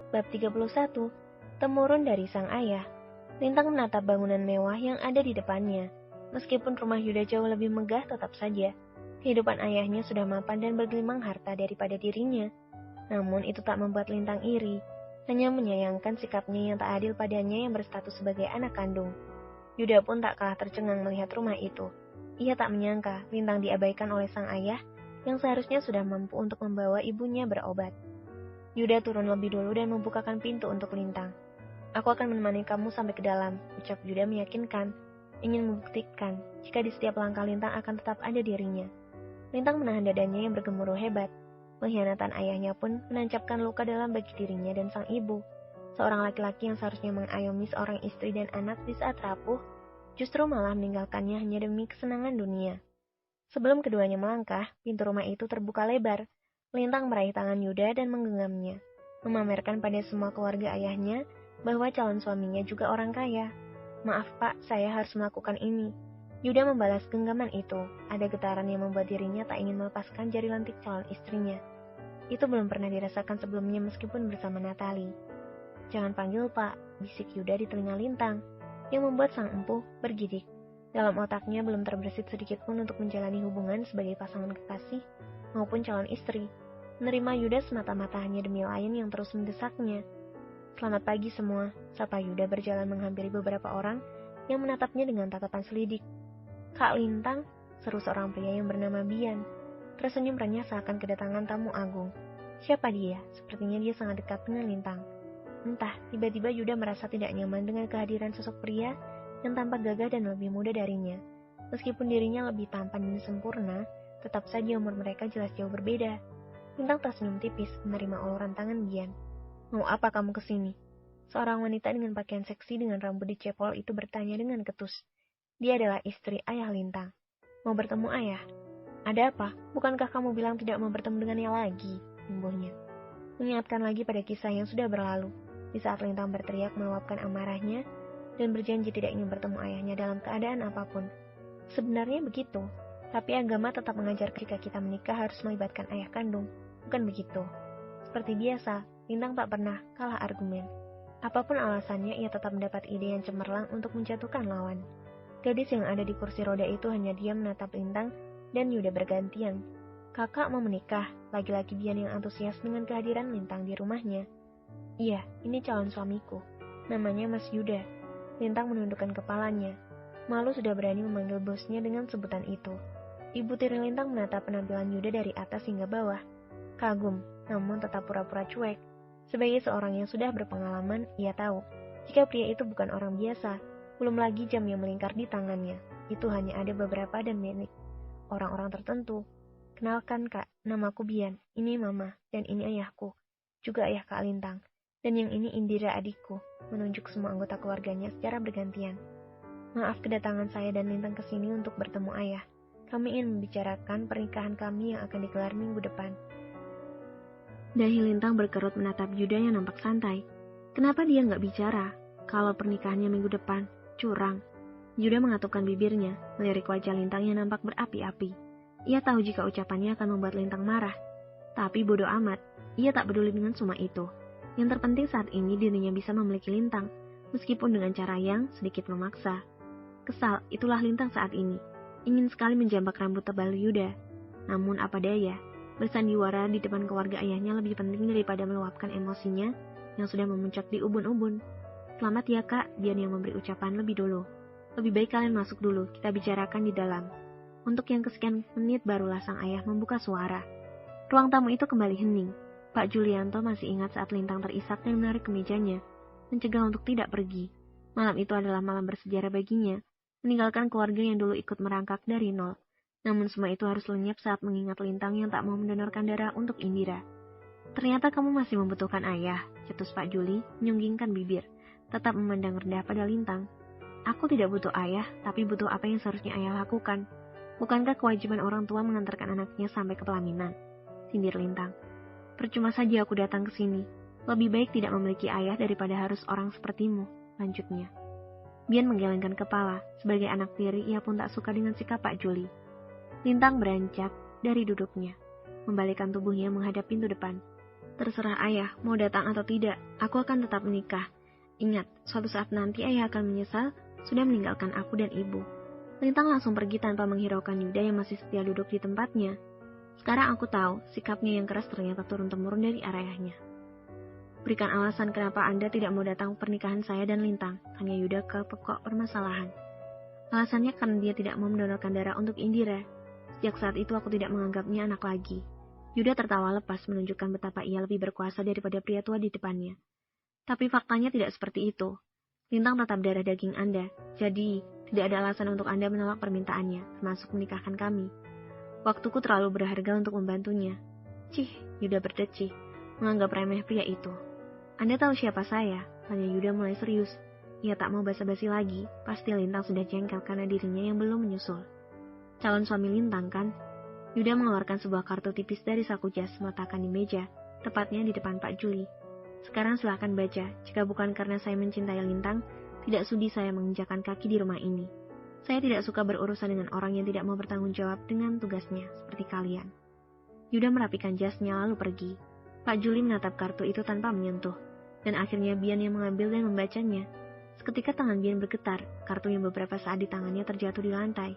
Bab 31. Temurun dari sang ayah. Lintang menatap bangunan mewah yang ada di depannya. Meskipun rumah Yuda jauh lebih megah, tetap saja kehidupan ayahnya sudah mapan dan bergelimang harta daripada dirinya. Namun itu tak membuat Lintang iri, hanya menyayangkan sikapnya yang tak adil padanya yang berstatus sebagai anak kandung. Yuda pun tak kalah tercengang melihat rumah itu. Ia tak menyangka Lintang diabaikan oleh sang ayah yang seharusnya sudah mampu untuk membawa ibunya berobat. Yuda turun lebih dulu dan membukakan pintu untuk Lintang. "Aku akan menemani kamu sampai ke dalam," ucap Yuda meyakinkan, ingin membuktikan jika di setiap langkah Lintang akan tetap ada dirinya. Lintang menahan dadanya yang bergemuruh hebat. Pengkhianatan ayahnya pun menancapkan luka dalam bagi dirinya dan sang ibu. Seorang laki-laki yang seharusnya mengayomi seorang istri dan anak di saat rapuh, justru malah meninggalkannya hanya demi kesenangan dunia. Sebelum keduanya melangkah, pintu rumah itu terbuka lebar. Lintang meraih tangan Yuda dan menggenggamnya, memamerkan pada semua keluarga ayahnya bahwa calon suaminya juga orang kaya. "Maaf Pak, saya harus melakukan ini." Yuda membalas genggaman itu. Ada getaran yang membuat dirinya tak ingin melepaskan jari lentik calon istrinya. Itu belum pernah dirasakan sebelumnya meskipun bersama Natali. "Jangan panggil Pak," bisik Yuda di telinga Lintang, yang membuat sang empuh bergidik. Dalam otaknya belum terbersit sedikit pun untuk menjalani hubungan sebagai pasangan kekasih maupun calon istri. Menerima Yuda semata-mata hanya demi lain yang terus mendesaknya. "Selamat pagi semua," sapa Yuda berjalan menghampiri beberapa orang yang menatapnya dengan tatapan selidik. "Kak Lintang," seru seorang pria yang bernama Bian. Tersenyum renyah seakan kedatangan tamu agung. Siapa dia? Sepertinya dia sangat dekat dengan Lintang. Entah, tiba-tiba Yuda merasa tidak nyaman dengan kehadiran sosok pria yang tampak gagah dan lebih muda darinya. Meskipun dirinya lebih tampan dan sempurna, tetap saja umur mereka jelas jauh berbeda. Lintang tersenyum tipis menerima uluran tangan Bian. "Mau apa kamu kesini?" Seorang wanita dengan pakaian seksi dengan rambut dicepol itu bertanya dengan ketus. Dia adalah istri ayah Lintang. "Mau bertemu ayah?" "Ada apa? Bukankah kamu bilang tidak mau bertemu dengannya lagi?" imbuhnya. Mengingatkan lagi pada kisah yang sudah berlalu. Di saat Lintang berteriak meluapkan amarahnya dan berjanji tidak ingin bertemu ayahnya dalam keadaan apapun. Sebenarnya begitu, tapi agama tetap mengajar jika kita menikah harus melibatkan ayah kandung. Bukan begitu. Seperti biasa, Lintang tak pernah kalah argumen. Apapun alasannya, ia tetap mendapat ide yang cemerlang untuk menjatuhkan lawan. Gadis yang ada di kursi roda itu hanya diam menatap Lintang dan Yuda bergantian. "Kakak mau menikah?" Lagi-lagi Bian yang antusias dengan kehadiran Lintang di rumahnya. "Iya, ini calon suamiku. Namanya Mas Yuda." Lintang menundukkan kepalanya. Malu sudah berani memanggil bosnya dengan sebutan itu. Ibu tiri Lintang menatap penampilan Yuda dari atas hingga bawah. Kagum, namun tetap pura-pura cuek. Sebagai seorang yang sudah berpengalaman, ia tahu jika pria itu bukan orang biasa. Belum lagi jam yang melingkar di tangannya. Itu hanya ada beberapa dan milik orang-orang tertentu. "Kenalkan Kak, namaku Bian. Ini Mama, dan ini ayahku. Juga ayah Kak Lintang. Dan yang ini Indira adikku," menunjuk semua anggota keluarganya secara bergantian. "Maaf kedatangan saya dan Lintang ke sini untuk bertemu ayah. Kami ingin membicarakan pernikahan kami yang akan digelar minggu depan." Dahi Lintang berkerut menatap Yuda yang nampak santai. Kenapa dia nggak bicara? Kalau pernikahannya minggu depan, curang. Yuda mengatupkan bibirnya, melirik wajah Lintang yang nampak berapi-api. Ia tahu jika ucapannya akan membuat Lintang marah. Tapi bodoh amat, ia tak peduli dengan semua itu. Yang terpenting saat ini dirinya bisa memiliki Lintang, meskipun dengan cara yang sedikit memaksa. Kesal, itulah Lintang saat ini. Ingin sekali menjambak rambut tebal Yuda. Namun apa daya, bersandiwara di depan keluarga ayahnya lebih penting daripada meluapkan emosinya yang sudah memuncak di ubun-ubun. "Selamat ya Kak," Bian yang memberi ucapan lebih dulu. "Lebih baik kalian masuk dulu, kita bicarakan di dalam." Untuk yang kesekian menit barulah sang ayah membuka suara. Ruang tamu itu kembali hening. Pak Julianto masih ingat saat Lintang terisak dan menarik kemejanya, mencegah untuk tidak pergi. Malam itu adalah malam bersejarah baginya, meninggalkan keluarga yang dulu ikut merangkak dari nol. Namun semua itu harus lenyap saat mengingat Lintang yang tak mau mendonorkan darah untuk Indira. "Ternyata kamu masih membutuhkan ayah," cetus Pak Juli, menyunggingkan bibir, tetap memandang rendah pada Lintang. "Aku tidak butuh ayah, tapi butuh apa yang seharusnya ayah lakukan. Bukankah kewajiban orang tua mengantarkan anaknya sampai ke pelaminan?" sindir Lintang. "Percuma saja aku datang ke sini. Lebih baik tidak memiliki ayah daripada harus orang sepertimu," lanjutnya. Bian menggelengkan kepala. Sebagai anak tiri, ia pun tak suka dengan sikap Pak Juli. Lintang beranjak dari duduknya, membalikkan tubuhnya menghadap pintu depan. Terserah ayah, mau datang atau tidak, aku akan tetap menikah. Ingat, suatu saat nanti ayah akan menyesal sudah meninggalkan aku dan ibu. Lintang langsung pergi tanpa menghiraukan Yuda yang masih setia duduk di tempatnya. Sekarang aku tahu, sikapnya yang keras ternyata turun-temurun dari ayahnya. Berikan alasan kenapa Anda tidak mau datang pernikahan saya dan Lintang, tanya Yuda ke pokok permasalahan. Alasannya karena dia tidak mau mendonorkan darah untuk Indira. Sejak saat itu aku tidak menganggapnya anak lagi. Yuda tertawa lepas menunjukkan betapa ia lebih berkuasa daripada pria tua di depannya. Tapi faktanya tidak seperti itu. Lintang tetap darah daging Anda, jadi tidak ada alasan untuk Anda menolak permintaannya, termasuk menikahkan kami. Waktuku terlalu berharga untuk membantunya. Cih, Yuda berdecih, menganggap remeh pria itu. Anda tahu siapa saya? Tanya Yuda mulai serius. Ia tak mau basa-basi lagi, pasti Lintang sudah jengkel karena dirinya yang belum menyusul. Calon suami Lintang kan? Yuda mengeluarkan sebuah kartu tipis dari saku jas, meletakkan di meja, tepatnya di depan Pak Juli. Sekarang silahkan baca, jika bukan karena saya mencintai Lintang, tidak sudi saya menginjakan kaki di rumah ini. Saya tidak suka berurusan dengan orang yang tidak mau bertanggung jawab dengan tugasnya, seperti kalian. Yuda merapikan jasnya lalu pergi. Pak Juli menatap kartu itu tanpa menyentuh, dan akhirnya Bian yang mengambil dan membacanya. Seketika tangan Bian bergetar, kartu yang beberapa saat di tangannya terjatuh di lantai.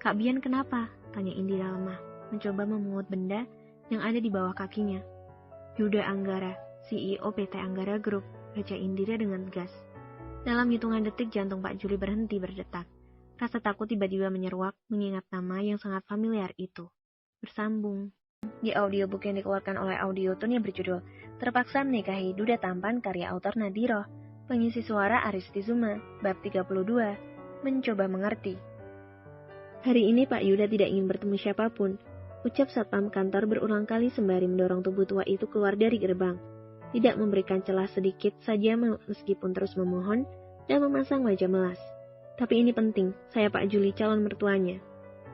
Kak Bian kenapa? Tanya Indira lemah, mencoba memungut benda yang ada di bawah kakinya. Yuda Anggara, CEO PT Anggara Group, baca Indira dengan tegas. Dalam hitungan detik jantung Pak Juli berhenti berdetak. Rasa takut tiba-tiba menyeruak mengingat nama yang sangat familiar itu. Bersambung. Di audiobook yang dikeluarkan oleh Audiotune yang berjudul Terpaksa Menikahi Duda Tampan karya autor Nadiro. Pengisi suara Aristi Zuma, bab 32. Mencoba mengerti. Hari ini Pak Yuda tidak ingin bertemu siapapun, ucap satpam kantor berulang kali sembari mendorong tubuh tua itu keluar dari gerbang. Tidak memberikan celah sedikit saja meskipun terus memohon dan memasang wajah melas. Tapi ini penting, saya Pak Juli calon mertuanya.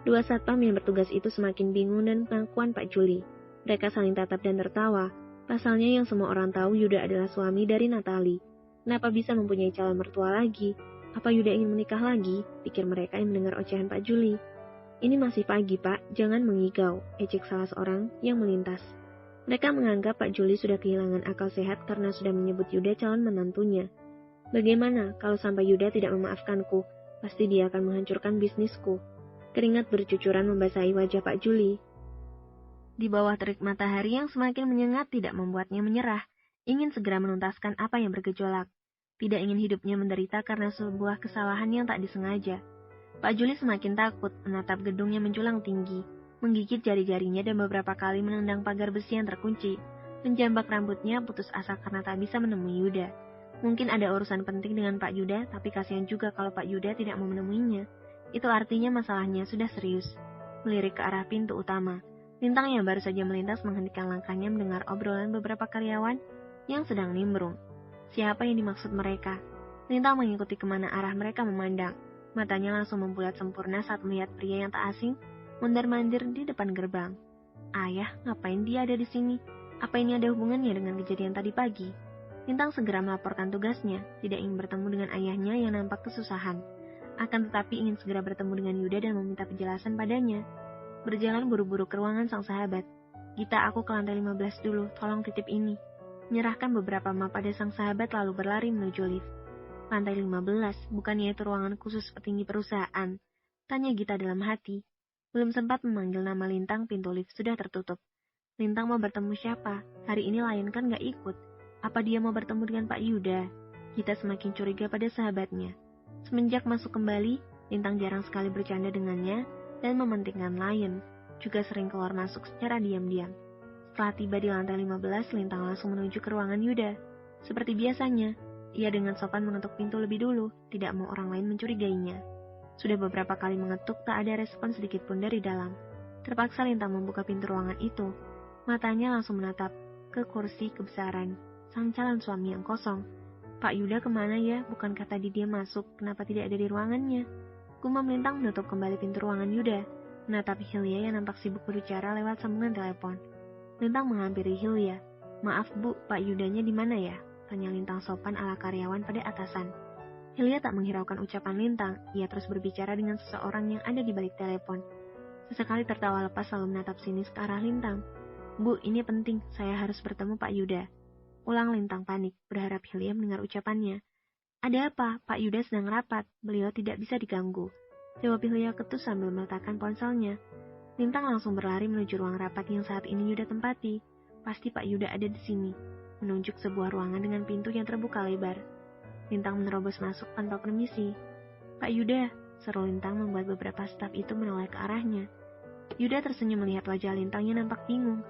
Dua satpam yang bertugas itu semakin bingung dan pengakuan Pak Juli. Mereka saling tatap dan tertawa. Pasalnya yang semua orang tahu Yuda adalah suami dari Natali. Kenapa bisa mempunyai calon mertua lagi? Apa Yuda ingin menikah lagi? Pikir mereka yang mendengar ocehan Pak Juli. Ini masih pagi, Pak. Jangan mengigau, ejek salah seorang yang melintas. Mereka menganggap Pak Juli sudah kehilangan akal sehat karena sudah menyebut Yuda calon menantunya. Bagaimana kalau sampai Yuda tidak memaafkanku? Pasti dia akan menghancurkan bisnisku. Keringat bercucuran membasahi wajah Pak Juli. Di bawah terik matahari yang semakin menyengat tidak membuatnya menyerah. Ingin segera menuntaskan apa yang bergejolak. Tidak ingin hidupnya menderita karena sebuah kesalahan yang tak disengaja. Pak Juli semakin takut menatap gedung yang menjulang tinggi, menggigit jari-jarinya dan beberapa kali menendang pagar besi yang terkunci. Menjambak rambutnya putus asa karena tak bisa menemui Yuda. Mungkin ada urusan penting dengan Pak Yuda, tapi kasihan juga kalau Pak Yuda tidak mau menemuinya. Itu artinya masalahnya sudah serius. Melirik ke arah pintu utama, Lintang yang baru saja melintas menghentikan langkahnya mendengar obrolan beberapa karyawan yang sedang nimbrung. Siapa yang dimaksud mereka? Lintang mengikuti kemana arah mereka memandang. Matanya langsung membulat sempurna saat melihat pria yang tak asing mondar-mandir di depan gerbang. Ayah, ngapain dia ada di sini? Apa ini ada hubungannya dengan kejadian tadi pagi? Lintang segera melaporkan tugasnya, tidak ingin bertemu dengan ayahnya yang nampak kesusahan. Akan tetapi ingin segera bertemu dengan Yuda dan meminta penjelasan padanya. Berjalan buru-buru ke ruangan sang sahabat. Gita, aku ke lantai 15 dulu, tolong titip ini. Menyerahkan beberapa map pada sang sahabat lalu berlari menuju lift. Lantai 15, bukannya itu ruangan khusus petinggi perusahaan? Tanya Gita dalam hati. Belum sempat memanggil nama Lintang, pintu lift sudah tertutup. Lintang mau bertemu siapa? Hari ini Lion kan gak ikut. Apa dia mau bertemu dengan Pak Yuda? Gita semakin curiga pada sahabatnya. Semenjak masuk kembali, Lintang jarang sekali bercanda dengannya dan mementingkan Lion. Juga sering keluar masuk secara diam-diam. Setelah tiba di lantai 15, Lintang langsung menuju ke ruangan Yuda. Seperti biasanya, ia dengan sopan mengetuk pintu lebih dulu, tidak mau orang lain mencurigainya. Sudah beberapa kali mengetuk, tak ada respon sedikit pun dari dalam. Terpaksa Lintang membuka pintu ruangan itu. Matanya langsung menatap ke kursi kebesaran sang calon suami yang kosong. Pak Yuda kemana ya? Bukankah tadi dia masuk? Kenapa tidak ada di ruangannya? Gumam Lintang menutup kembali pintu ruangan Yuda, menatap Hilya yang nampak sibuk berbicara lewat sambungan telepon. Lintang menghampiri Hilya. Maaf Bu, Pak Yudanya di mana ya? Tanya Lintang sopan ala karyawan pada atasan. Hilya tak menghiraukan ucapan Lintang, ia terus berbicara dengan seseorang yang ada di balik telepon. Sesekali tertawa lepas lalu menatap sinis ke arah Lintang. Bu, ini penting, saya harus bertemu Pak Yuda. Ulang Lintang panik, berharap Hilya mendengar ucapannya. Ada apa? Pak Yuda sedang rapat, beliau tidak bisa diganggu. Jawab Hilya ketus sambil meletakkan ponselnya. Lintang langsung berlari menuju ruang rapat yang saat ini Yuda tempati. Pasti Pak Yuda ada di sini. Menunjuk sebuah ruangan dengan pintu yang terbuka lebar. Lintang menerobos masuk tanpa permisi. Pak Yuda, seru Lintang membuat beberapa staf itu menoleh ke arahnya. Yuda tersenyum melihat wajah Lintang yang nampak bingung.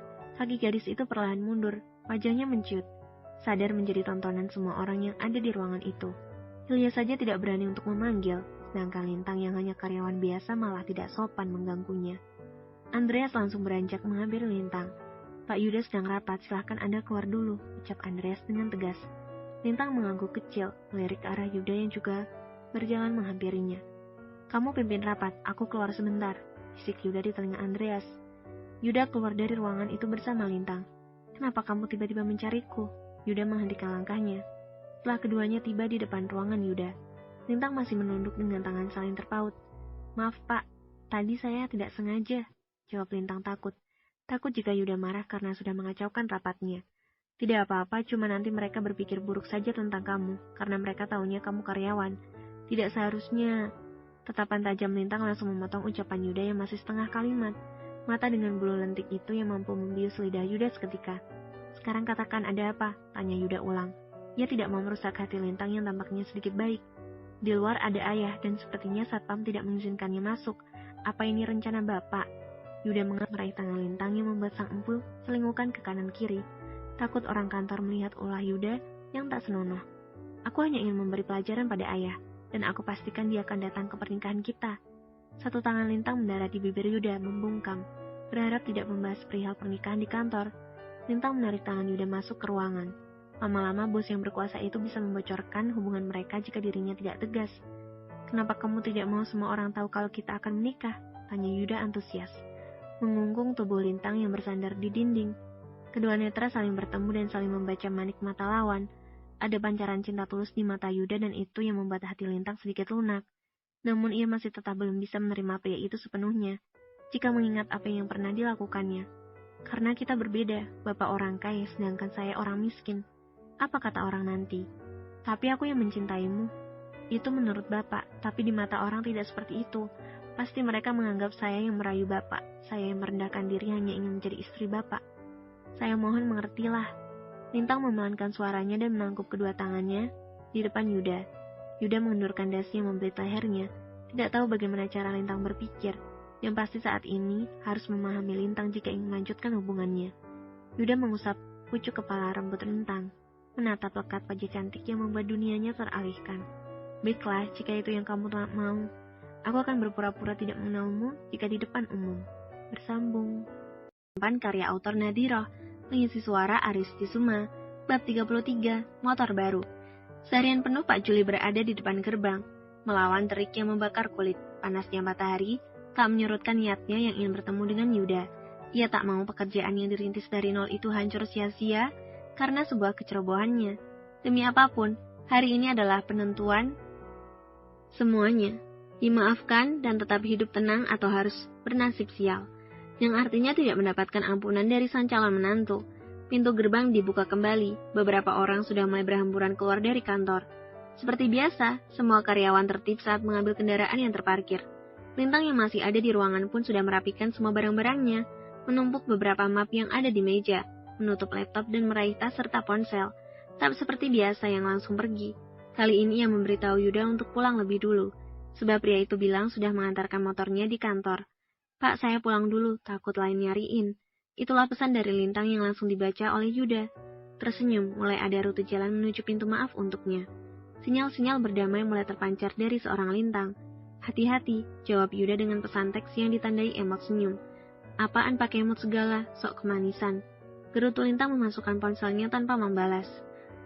Kaki gadis itu perlahan mundur, wajahnya menciut. Sadar menjadi tontonan semua orang yang ada di ruangan itu. Hilya saja tidak berani untuk memanggil, sedangkan Lintang yang hanya karyawan biasa malah tidak sopan mengganggunya. Andreas langsung beranjak menghampiri Lintang. Pak Yuda sedang rapat, silahkan Anda keluar dulu, ucap Andreas dengan tegas. Lintang mengangguk kecil, melirik ke arah Yuda yang juga berjalan menghampirinya. Kamu pimpin rapat, aku keluar sebentar, bisik Yuda di telinga Andreas. Yuda keluar dari ruangan itu bersama Lintang. Kenapa kamu tiba-tiba mencariku? Yuda menghentikan langkahnya. Setelah keduanya tiba di depan ruangan Yuda, Lintang masih menunduk dengan tangan saling terpaut. Maaf Pak, tadi saya tidak sengaja, jawab Lintang takut. Takut jika Yuda marah karena sudah mengacaukan rapatnya. Tidak apa-apa, cuma nanti mereka berpikir buruk saja tentang kamu, karena mereka taunya kamu karyawan. Tidak seharusnya. Tatapan tajam Lintang langsung memotong ucapan Yuda yang masih setengah kalimat. Mata dengan bulu lentik itu yang mampu membius lidah Yuda seketika. Sekarang katakan ada apa? Tanya Yuda ulang. Ia tidak mau merusak hati Lintang yang tampaknya sedikit baik. Di luar ada ayah dan sepertinya satpam tidak mengizinkannya masuk. Apa ini rencana bapak? Yuda meraih tangan Lintang yang membuat sang empu selingkuhkan ke kanan kiri. Takut orang kantor melihat ulah Yuda yang tak senonoh. Aku hanya ingin memberi pelajaran pada ayah, dan aku pastikan dia akan datang ke pernikahan kita. Satu tangan Lintang mendarat di bibir Yuda membungkam, berharap tidak membahas perihal pernikahan di kantor. Lintang menarik tangan Yuda masuk ke ruangan. Lama-lama bos yang berkuasa itu bisa membocorkan hubungan mereka jika dirinya tidak tegas. Kenapa kamu tidak mau semua orang tahu kalau kita akan menikah? Tanya Yuda antusias. Mengungkung tubuh Lintang yang bersandar di dinding. Kedua netra saling bertemu dan saling membaca manik mata lawan. Ada pancaran cinta tulus di mata Yuda dan itu yang membuat hati Lintang sedikit lunak. Namun ia masih tetap belum bisa menerima pria itu sepenuhnya, jika mengingat apa yang pernah dilakukannya. Karena kita berbeda, bapak orang kaya sedangkan saya orang miskin. Apa kata orang nanti? Tapi aku yang mencintaimu. Itu menurut bapak, tapi di mata orang tidak seperti itu. Pasti mereka menganggap saya yang merayu bapak, saya yang merendahkan diri hanya ingin menjadi istri bapak. Saya mohon mengertilah. Lintang memelankan suaranya dan menangkup kedua tangannya di depan Yuda. Yuda mengendurkan dasi yang membelit lehernya. Tidak tahu bagaimana cara Lintang berpikir. Yang pasti saat ini harus memahami Lintang jika ingin melanjutkan hubungannya. Yuda mengusap pucuk kepala rambut Lintang, menatap lekat wajah cantik yang membuat dunianya teralihkan. Baiklah, jika itu yang kamu mau, aku akan berpura-pura tidak mengenalmu jika di depan umum. Bersambung. Karya autor Nadiroh, pengisi suara Aristi Suma, bab 33, motor baru. Seharian penuh Pak Juli berada di depan gerbang, melawan terik yang membakar kulit. Panasnya matahari tak menyurutkan niatnya yang ingin bertemu dengan Yuda. Ia tak mau pekerjaan yang dirintis dari nol itu hancur sia-sia karena sebuah kecerobohannya. Demi apapun, hari ini adalah penentuan semuanya. Dimaafkan dan tetap hidup tenang atau harus bernasib sial. Yang artinya tidak mendapatkan ampunan dari sang calon menantu. Pintu gerbang dibuka kembali. Beberapa orang sudah mulai berhamburan keluar dari kantor. Seperti biasa, semua karyawan tertib saat mengambil kendaraan yang terparkir. Lintang yang masih ada di ruangan pun sudah merapikan semua barang-barangnya, menumpuk beberapa map yang ada di meja, menutup laptop dan meraih tas serta ponsel. Tak seperti biasa yang langsung pergi. Kali ini ia memberitahu Yuda untuk pulang lebih dulu, sebab pria itu bilang sudah mengantarkan motornya di kantor. Pak, saya pulang dulu, takut lain nyariin. Itulah pesan dari Lintang yang langsung dibaca oleh Yuda. Tersenyum, mulai ada rute jalan menuju pintu maaf untuknya. Sinyal-sinyal berdamai mulai terpancar dari seorang Lintang. Hati-hati, jawab Yuda dengan pesan teks yang ditandai emot senyum. Apaan pakai emot segala, sok kemanisan. Gerutu Lintang memasukkan ponselnya tanpa membalas.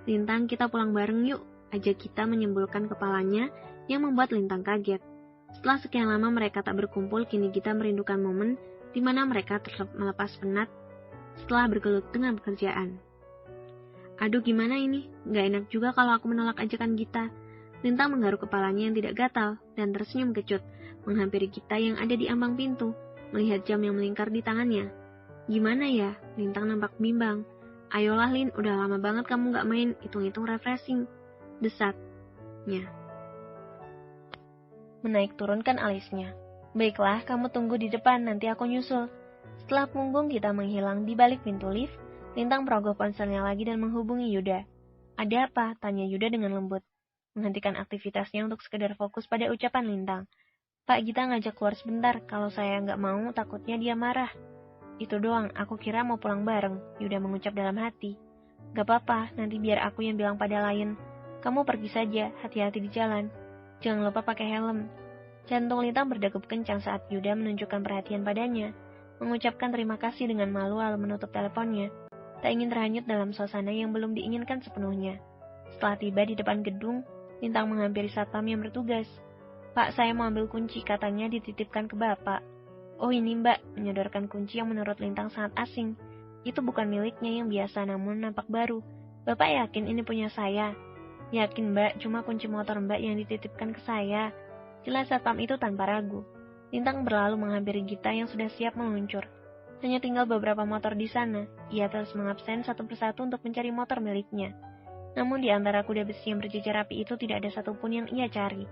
Lintang, kita pulang bareng yuk, ajak kita menyembulkan kepalanya yang membuat Lintang kaget. Setelah sekian lama mereka tak berkumpul, kini kita merindukan momen di mana mereka melepas penat setelah bergelut dengan pekerjaan. Aduh, gimana ini? Gak enak juga kalau aku menolak ajakan Gita. Lintang menggaruk kepalanya yang tidak gatal dan tersenyum kecut, menghampiri Gita yang ada di ambang pintu, melihat jam yang melingkar di tangannya. Gimana ya? Lintang nampak bimbang. Ayolah Lin, udah lama banget kamu gak main, hitung-hitung refreshing. Desatnya. Menaik turunkan alisnya. Baiklah, kamu tunggu di depan, nanti aku nyusul. Setelah punggung kita menghilang di balik pintu lift, Lintang merogoh ponselnya lagi dan menghubungi Yuda. Ada apa? Tanya Yuda dengan lembut. Menghentikan aktivitasnya untuk sekedar fokus pada ucapan Lintang. Pak Gita ngajak keluar sebentar, kalau saya nggak mau takutnya dia marah. Itu doang, aku kira mau pulang bareng, Yuda mengucap dalam hati. Gak apa-apa, nanti biar aku yang bilang pada Lion. Kamu pergi saja, hati-hati di jalan. Jangan lupa pakai helm. Jantung Lintang berdegup kencang saat Yuda menunjukkan perhatian padanya, mengucapkan terima kasih dengan malu lalu menutup teleponnya. Tak ingin terhanyut dalam suasana yang belum diinginkan sepenuhnya. Setelah tiba di depan gedung, Lintang menghampiri satpam yang bertugas. Pak, saya mau ambil kunci, katanya dititipkan ke Bapak. Oh ini Mbak, menyodorkan kunci yang menurut Lintang sangat asing. Itu bukan miliknya yang biasa namun nampak baru. Bapak yakin ini punya saya? Yakin Mbak, cuma kunci motor Mbak yang dititipkan ke saya. Jelas satpam itu tanpa ragu. Lintang berlalu menghampiri Gita yang sudah siap meluncur. Hanya tinggal beberapa motor di sana. Ia terus mengabsen satu persatu untuk mencari motor miliknya. Namun di antara kuda besi yang berjejer rapi itu tidak ada satupun yang ia cari.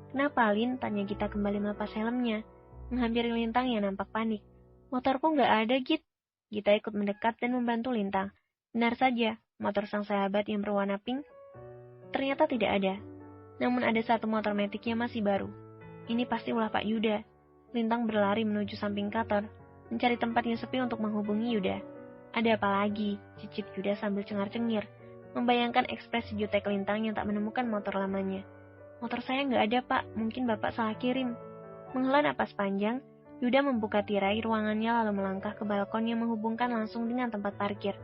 Kenapa Lin? Tanya Gita kembali melepas helmnya. Menghampiri Lintang yang nampak panik. Motorku nggak ada, Git. Gita ikut mendekat dan membantu Lintang. Benar saja, motor sang sahabat yang berwarna pink ternyata tidak ada. Namun ada satu motor metik yang masih baru. Ini pasti ulah Pak Yuda. Lintang berlari menuju samping kantor, mencari tempat yang sepi untuk menghubungi Yuda. Ada apa lagi? Cicit Yuda sambil cengar-cengir, membayangkan ekspresi jutek Lintang yang tak menemukan motor lamanya. Motor saya nggak ada Pak, mungkin Bapak salah kirim. Menghela napas panjang, Yuda membuka tirai ruangannya lalu melangkah ke balkon yang menghubungkan langsung dengan tempat parkir.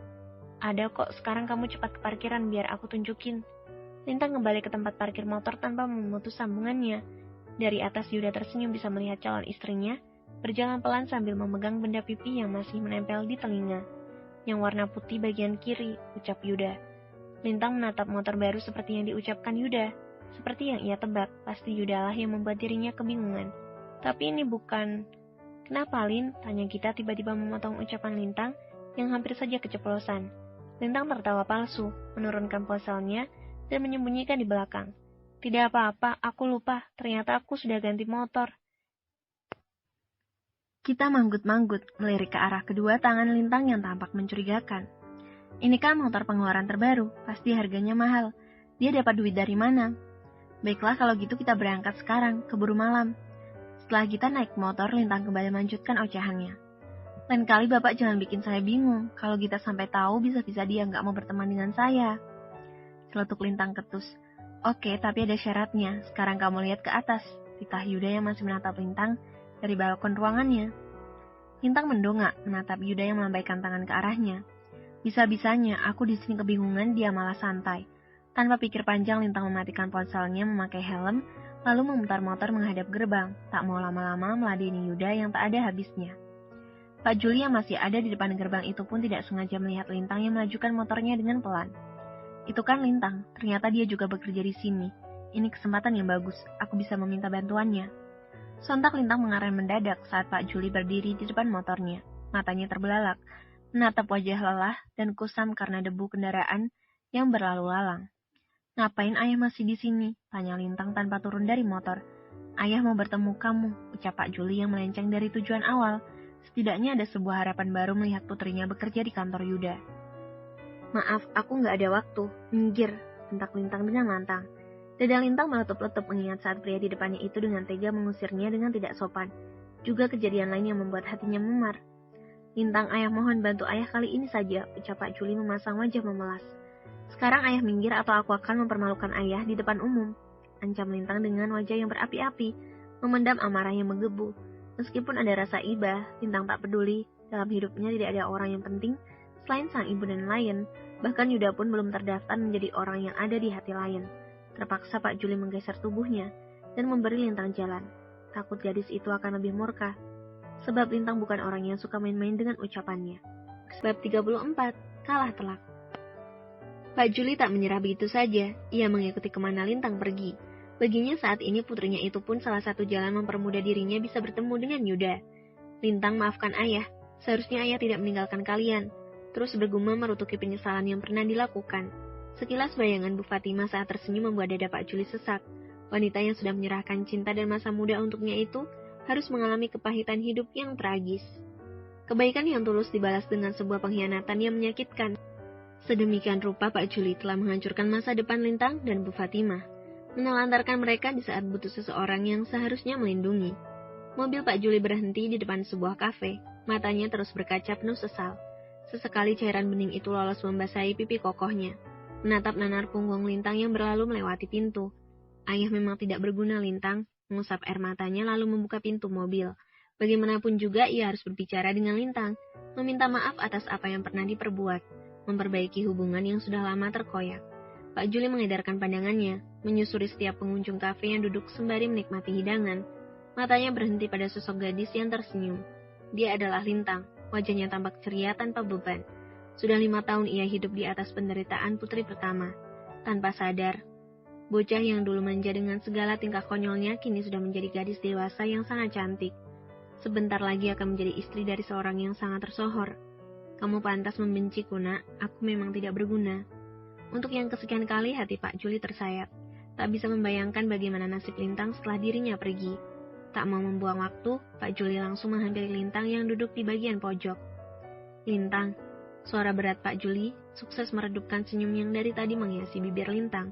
Ada kok, sekarang kamu cepat ke parkiran biar aku tunjukin. Lintang kembali ke tempat parkir motor tanpa memutus sambungannya. Dari atas Yuda tersenyum bisa melihat calon istrinya, berjalan pelan sambil memegang benda pipi yang masih menempel di telinga. Yang warna putih bagian kiri, ucap Yuda. Lintang menatap motor baru seperti yang diucapkan Yuda. Seperti yang ia tebak, pasti Yuda lah yang membuat dirinya kebingungan. Tapi ini bukan... Kenapa Lin? Tanya Gita tiba-tiba memotong ucapan Lintang yang hampir saja keceplosan. Lintang tertawa palsu, menurunkan ponselnya, dan menyembunyikan di belakang. Tidak apa-apa, aku lupa, ternyata aku sudah ganti motor. Kita manggut-manggut, melirik ke arah kedua tangan Lintang yang tampak mencurigakan. Ini kan motor pengeluaran terbaru, pasti harganya mahal. Dia dapat duit dari mana? Baiklah kalau gitu kita berangkat sekarang, keburu malam. Setelah kita naik motor, Lintang kembali melanjutkan ocehannya. Lain kali Bapak jangan bikin saya bingung, kalau kita sampai tahu bisa-bisa dia nggak mau berteman dengan saya. Seletuk Lintang ketus. Oke, tapi ada syaratnya. Sekarang kamu lihat ke atas. Titah Yuda yang masih menatap Lintang dari balkon ruangannya. Lintang mendongak, menatap Yuda yang melambaikan tangan ke arahnya. Bisa-bisanya, aku di sini kebingungan, dia malah santai. Tanpa pikir panjang, Lintang mematikan ponselnya, memakai helm, lalu memutar motor menghadap gerbang. Tak mau lama-lama meladeni Yuda yang tak ada habisnya. Pak Juli yang masih ada di depan gerbang itu pun tidak sengaja melihat Lintang yang melajukan motornya dengan pelan. Itu kan Lintang, ternyata dia juga bekerja di sini. Ini kesempatan yang bagus, aku bisa meminta bantuannya. Sontak Lintang mengerem mendadak saat Pak Juli berdiri di depan motornya. Matanya terbelalak, menatap wajah lelah dan kusam karena debu kendaraan yang berlalu lalang. Ngapain ayah masih di sini? Tanya Lintang tanpa turun dari motor. Ayah mau bertemu kamu, ucap Pak Juli yang melenceng dari tujuan awal. Setidaknya ada sebuah harapan baru melihat putrinya bekerja di kantor Yuda. Maaf, aku nggak ada waktu. Minggir, bentak Lintang dengan lantang. Dada Lintang meletup-letup mengingat saat pria di depannya itu dengan tega mengusirnya dengan tidak sopan. Juga kejadian lain yang membuat hatinya memar. Lintang, ayah mohon bantu ayah kali ini saja, ucap Pak Juli memasang wajah memelas. Sekarang ayah minggir atau aku akan mempermalukan ayah di depan umum. Ancam Lintang dengan wajah yang berapi-api, memendam amarah yang menggebu. Meskipun ada rasa iba, Lintang tak peduli. Dalam hidupnya tidak ada orang yang penting selain sang ibu dan Lion. Bahkan Yuda pun belum terdaftar menjadi orang yang ada di hati Lion. Terpaksa Pak Juli menggeser tubuhnya dan memberi Lintang jalan. Takut gadis itu akan lebih murka. Sebab Lintang bukan orang yang suka main-main dengan ucapannya. Bab 34, kalah telak. Pak Juli tak menyerah begitu saja. Ia mengikuti kemana Lintang pergi. Baginya saat ini putrinya itu pun salah satu jalan mempermudah dirinya bisa bertemu dengan Yuda. Lintang, maafkan ayah. Seharusnya ayah tidak meninggalkan kalian. Terus bergumam merutuki penyesalan yang pernah dilakukan. Sekilas bayangan Bu Fatimah saat tersenyum membuat dada Pak Juli sesak. Wanita yang sudah menyerahkan cinta dan masa muda untuknya itu harus mengalami kepahitan hidup yang tragis. Kebaikan yang tulus dibalas dengan sebuah pengkhianatan yang menyakitkan. Sedemikian rupa Pak Juli telah menghancurkan masa depan Lintang dan Bu Fatimah, menelantarkan mereka di saat butuh seseorang yang seharusnya melindungi. Mobil Pak Juli berhenti di depan sebuah kafe, matanya terus berkaca penuh sesal. Sesekali cairan bening itu lolos membasahi pipi kokohnya, menatap nanar punggung Lintang yang berlalu melewati pintu. Ayah memang tidak berguna. Lintang mengusap air matanya lalu membuka pintu mobil. Bagaimanapun juga ia harus berbicara dengan Lintang, meminta maaf atas apa yang pernah diperbuat, memperbaiki hubungan yang sudah lama terkoyak. Pak Juli mengedarkan pandangannya, menyusuri setiap pengunjung kafe yang duduk sembari menikmati hidangan. Matanya berhenti pada sosok gadis yang tersenyum. Dia adalah Lintang, wajahnya tampak ceria tanpa beban. Sudah 5 tahun ia hidup di atas penderitaan putri pertama. Tanpa sadar, bocah yang dulu manja dengan segala tingkah konyolnya kini sudah menjadi gadis dewasa yang sangat cantik. Sebentar lagi akan menjadi istri dari seorang yang sangat tersohor. Kamu pantas membenciku, nak. Aku memang tidak berguna. Untuk yang kesekian kali hati Pak Juli tersayat. Tak bisa membayangkan bagaimana nasib Lintang setelah dirinya pergi. Tak mau membuang waktu, Pak Juli langsung menghampiri Lintang yang duduk di bagian pojok. Lintang, suara berat Pak Juli sukses meredupkan senyum yang dari tadi menghiasi bibir Lintang.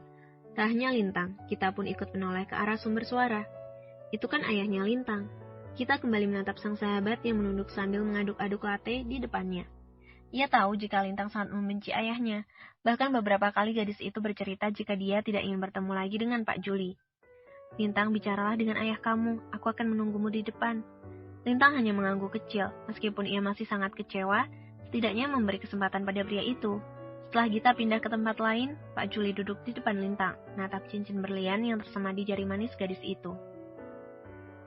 Tak hanya Lintang, kita pun ikut menoleh ke arah sumber suara. Itu kan ayahnya Lintang. Kita kembali menatap sang sahabat yang menunduk sambil mengaduk-aduk latte di depannya. Ia tahu jika Lintang sangat membenci ayahnya. Bahkan beberapa kali gadis itu bercerita jika dia tidak ingin bertemu lagi dengan Pak Juli. Lintang, bicaralah dengan ayah kamu. Aku akan menunggumu di depan. Lintang hanya mengangguk kecil. Meskipun ia masih sangat kecewa, setidaknya memberi kesempatan pada pria itu. Setelah Gita pindah ke tempat lain, Pak Juli duduk di depan Lintang, menatap cincin berlian yang tersemadi di jari manis gadis itu.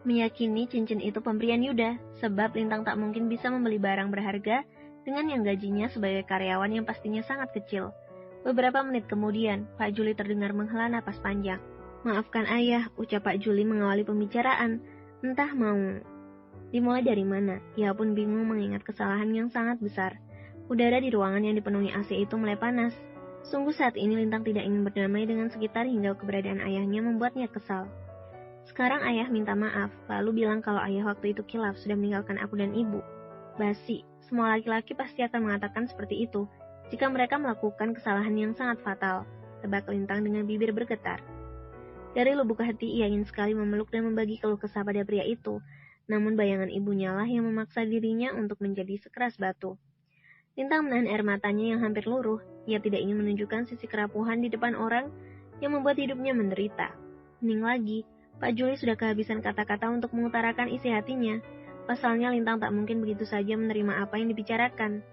Meyakini cincin itu pemberian Yuda, sebab Lintang tak mungkin bisa membeli barang berharga dengan yang gajinya sebagai karyawan yang pastinya sangat kecil. Beberapa menit kemudian, Pak Juli terdengar menghela napas panjang. Maafkan ayah, ucap Pak Juli mengawali pembicaraan. Entah mau dimulai dari mana, ia pun bingung mengingat kesalahan yang sangat besar. Udara di ruangan yang dipenuhi AC itu mulai panas. Sungguh saat ini Lintang tidak ingin berdamai dengan sekitar hingga keberadaan ayahnya membuatnya kesal. Sekarang ayah minta maaf, lalu bilang kalau ayah waktu itu kilaf sudah meninggalkan aku dan ibu. Basi, semua laki-laki pasti akan mengatakan seperti itu jika mereka melakukan kesalahan yang sangat fatal, tebak Lintang dengan bibir bergetar. Dari lubuk hati ia ingin sekali memeluk dan membagi keluh kesah pada pria itu, namun bayangan ibunya lah yang memaksa dirinya untuk menjadi sekeras batu. Lintang menahan air matanya yang hampir luruh, ia tidak ingin menunjukkan sisi kerapuhan di depan orang yang membuat hidupnya menderita. Hening lagi, Pak Juli sudah kehabisan kata-kata untuk mengutarakan isi hatinya. Pasalnya Lintang tak mungkin begitu saja menerima apa yang dibicarakan.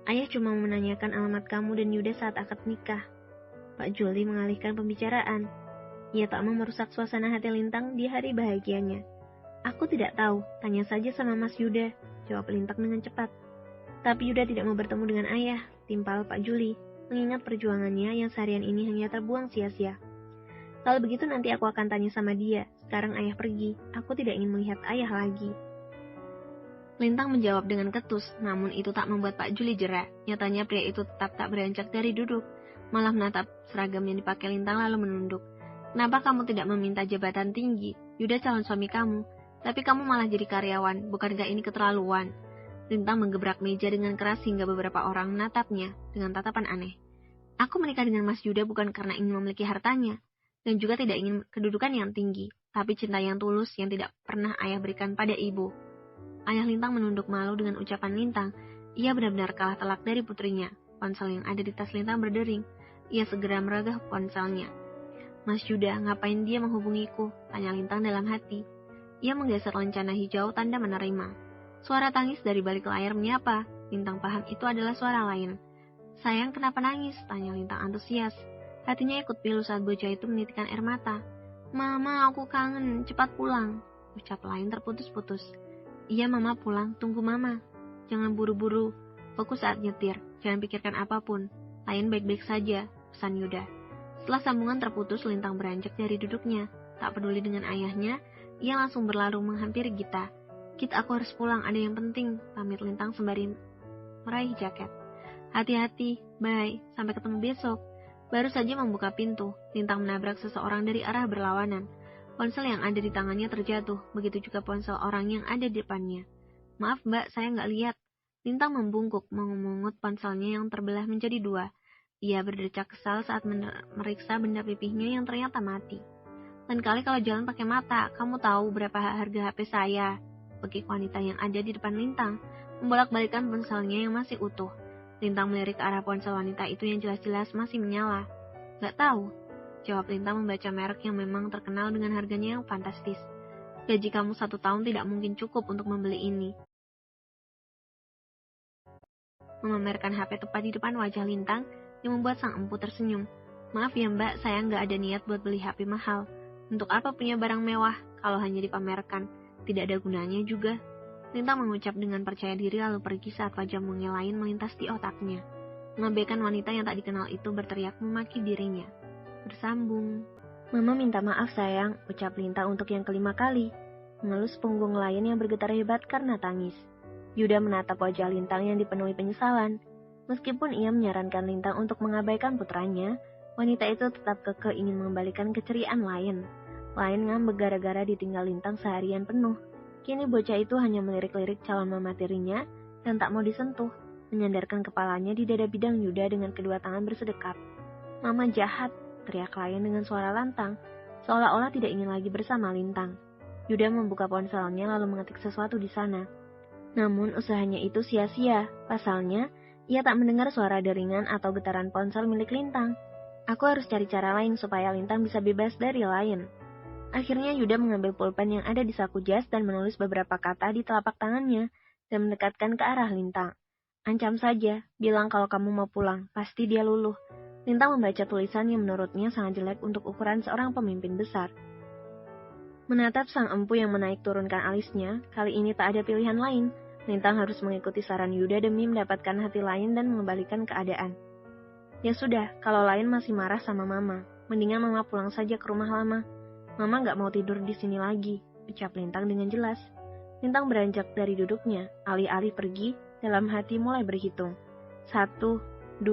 Ayah cuma menanyakan alamat kamu dan Yuda saat akad nikah. Pak Juli mengalihkan pembicaraan. Ia tak mau merusak suasana hati Lintang di hari bahagianya. Aku tidak tahu, tanya saja sama Mas Yuda, jawab Lintang dengan cepat. Tapi Yuda tidak mau bertemu dengan ayah, timpal Pak Juli, mengingat perjuangannya yang seharian ini hanya terbuang sia-sia. Kalau begitu nanti aku akan tanya sama dia. Sekarang ayah pergi, aku tidak ingin melihat ayah lagi. Lintang menjawab dengan ketus, namun itu tak membuat Pak Juli jera. Nyatanya pria itu tetap tak beranjak dari duduk, malah menatap seragam yang dipakai Lintang lalu menunduk. Kenapa kamu tidak meminta jabatan tinggi? Yuda calon suami kamu, tapi kamu malah jadi karyawan, bukankah ini keterlaluan? Lintang menggebrak meja dengan keras hingga beberapa orang menatapnya dengan tatapan aneh. Aku menikah dengan Mas Yuda bukan karena ingin memiliki hartanya, dan juga tidak ingin kedudukan yang tinggi, tapi cinta yang tulus yang tidak pernah ayah berikan pada ibu. Ayah Lintang menunduk malu dengan ucapan Lintang. Ia benar-benar kalah telak dari putrinya. Ponsel yang ada di tas Lintang berdering. Ia segera meragah ponselnya. Mas Yuda, ngapain dia menghubungiku? Tanya Lintang dalam hati. Ia menggeser lencana hijau tanda menerima. Suara tangis dari balik layar menyapa. Lintang paham itu adalah suara lain. Sayang, kenapa nangis? Tanya Lintang antusias. Hatinya ikut pilu saat bocah itu menitikkan air mata. Mama, aku kangen, cepat pulang. Ucap lain terputus-putus. Iya, Mama pulang, tunggu Mama. Jangan buru-buru, fokus saat nyetir, jangan pikirkan apapun. Lain baik-baik saja, pesan Yuda. Setelah sambungan terputus, Lintang beranjak dari duduknya. Tak peduli dengan ayahnya, ia langsung berlalu menghampiri Gita. Kit, aku harus pulang, ada yang penting, pamit Lintang sembari meraih jaket. Hati-hati, bye, sampai ketemu besok. Baru saja membuka pintu, Lintang menabrak seseorang dari arah berlawanan. Ponsel yang ada di tangannya terjatuh, begitu juga ponsel orang yang ada di depannya. Maaf mbak, saya nggak lihat. Lintang membungkuk, memungut ponselnya yang terbelah menjadi dua. Ia berdecak kesal saat meriksa benda pipihnya yang ternyata mati. Lain kali kalau jalan pakai mata, kamu tahu berapa harga HP saya? Bekik wanita yang ada di depan Lintang, membolak-balikan ponselnya yang masih utuh. Lintang melirik ke arah ponsel wanita itu yang jelas-jelas masih menyala. Gak tahu, jawab Lintang membaca merek yang memang terkenal dengan harganya yang fantastis. Gaji kamu 1 tahun tidak mungkin cukup untuk membeli ini. Memamerkan HP tepat di depan wajah Lintang yang membuat sang empu tersenyum. Maaf ya mbak, saya nggak ada niat buat beli HP mahal. Untuk apa punya barang mewah kalau hanya dipamerkan? Tidak ada gunanya juga. Lintang mengucap dengan percaya diri lalu pergi saat wajah mungil lain melintas di otaknya. Mengabaikan wanita yang tak dikenal itu berteriak memaki dirinya. Bersambung. Mama minta maaf sayang, ucap Lintang untuk yang kelima kali. Mengelus punggung lain yang bergetar hebat karena tangis. Yuda menatap wajah Lintang yang dipenuhi penyesalan. Meskipun ia menyarankan Lintang untuk mengabaikan putranya, wanita itu tetap kekeh ingin mengembalikan keceriaan Lain. Lain ngambek gara-gara ditinggal Lintang seharian penuh. Kini bocah itu hanya melirik-lirik calon mama tirinya dan tak mau disentuh, menyandarkan kepalanya di dada bidang Yuda dengan kedua tangan bersedekap. Mama jahat, teriak Lain dengan suara lantang, seolah-olah tidak ingin lagi bersama Lintang. Yuda membuka ponselnya lalu mengetik sesuatu di sana. Namun usahanya itu sia-sia, pasalnya ia tak mendengar suara deringan atau getaran ponsel milik Lintang. Aku harus cari cara lain supaya Lintang bisa bebas dari Lain. Akhirnya Yuda mengambil pulpen yang ada di saku jas dan menulis beberapa kata di telapak tangannya dan mendekatkan ke arah Lintang. Ancam saja, bilang kalau kamu mau pulang, pasti dia luluh. Lintang membaca tulisan yang menurutnya sangat jelek untuk ukuran seorang pemimpin besar. Menatap sang empu yang menaik turunkan alisnya, kali ini tak ada pilihan lain. Lintang harus mengikuti saran Yuda demi mendapatkan hati Lain dan mengembalikan keadaan. Ya sudah, kalau Lain masih marah sama Mama, mendingan Mama pulang saja ke rumah lama. Mama nggak mau tidur di sini lagi, ucap Lintang dengan jelas. Lintang beranjak dari duduknya, alih-alih pergi, dalam hati mulai berhitung. 1, 2,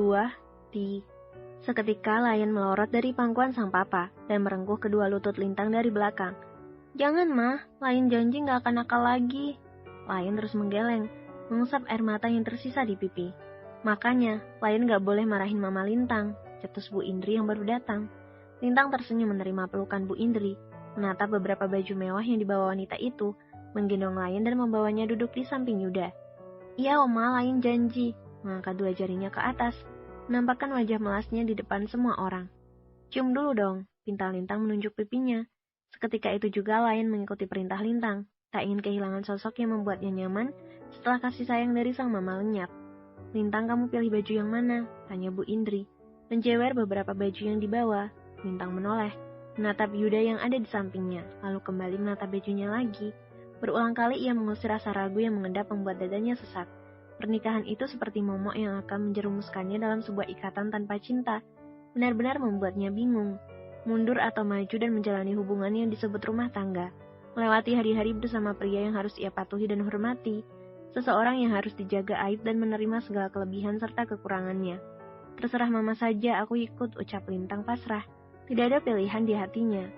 3. Seketika Lain melorot dari pangkuan sang papa dan merengkuh kedua lutut Lintang dari belakang. Jangan mah, Lain janji nggak akan nakal lagi. Lain terus menggeleng, mengusap air mata yang tersisa di pipi. Makanya, Lain nggak boleh marahin Mama Lintang, cetus Bu Indri yang baru datang. Lintang tersenyum menerima pelukan Bu Indri, menatap beberapa baju mewah yang dibawa wanita itu, menggendong Lain dan membawanya duduk di samping Yuda. Iya Oma, Lain janji, mengangkat dua jarinya ke atas, menampakkan wajah melasnya di depan semua orang. Cium dulu dong, pinta Lintang menunjuk pipinya. Seketika itu juga Lain mengikuti perintah Lintang, tak ingin kehilangan sosok yang membuatnya nyaman setelah kasih sayang dari sang mama lenyap. Lintang, kamu pilih baju yang mana? Tanya Bu Indri, menjewer beberapa baju yang dibawa. Lintang menoleh, menatap Yuda yang ada di sampingnya, lalu kembali menatap bajunya lagi. Berulang kali ia mengusir rasa ragu yang mengendap membuat dadanya sesak. Pernikahan itu seperti momok yang akan menjerumuskannya dalam sebuah ikatan tanpa cinta. Benar-benar membuatnya bingung. Mundur atau maju dan menjalani hubungan yang disebut rumah tangga. Melewati hari-hari bersama pria yang harus ia patuhi dan hormati. Seseorang yang harus dijaga aib dan menerima segala kelebihan serta kekurangannya. Terserah mama saja, aku ikut, ucap Lintang pasrah. Tidak ada pilihan di hatinya.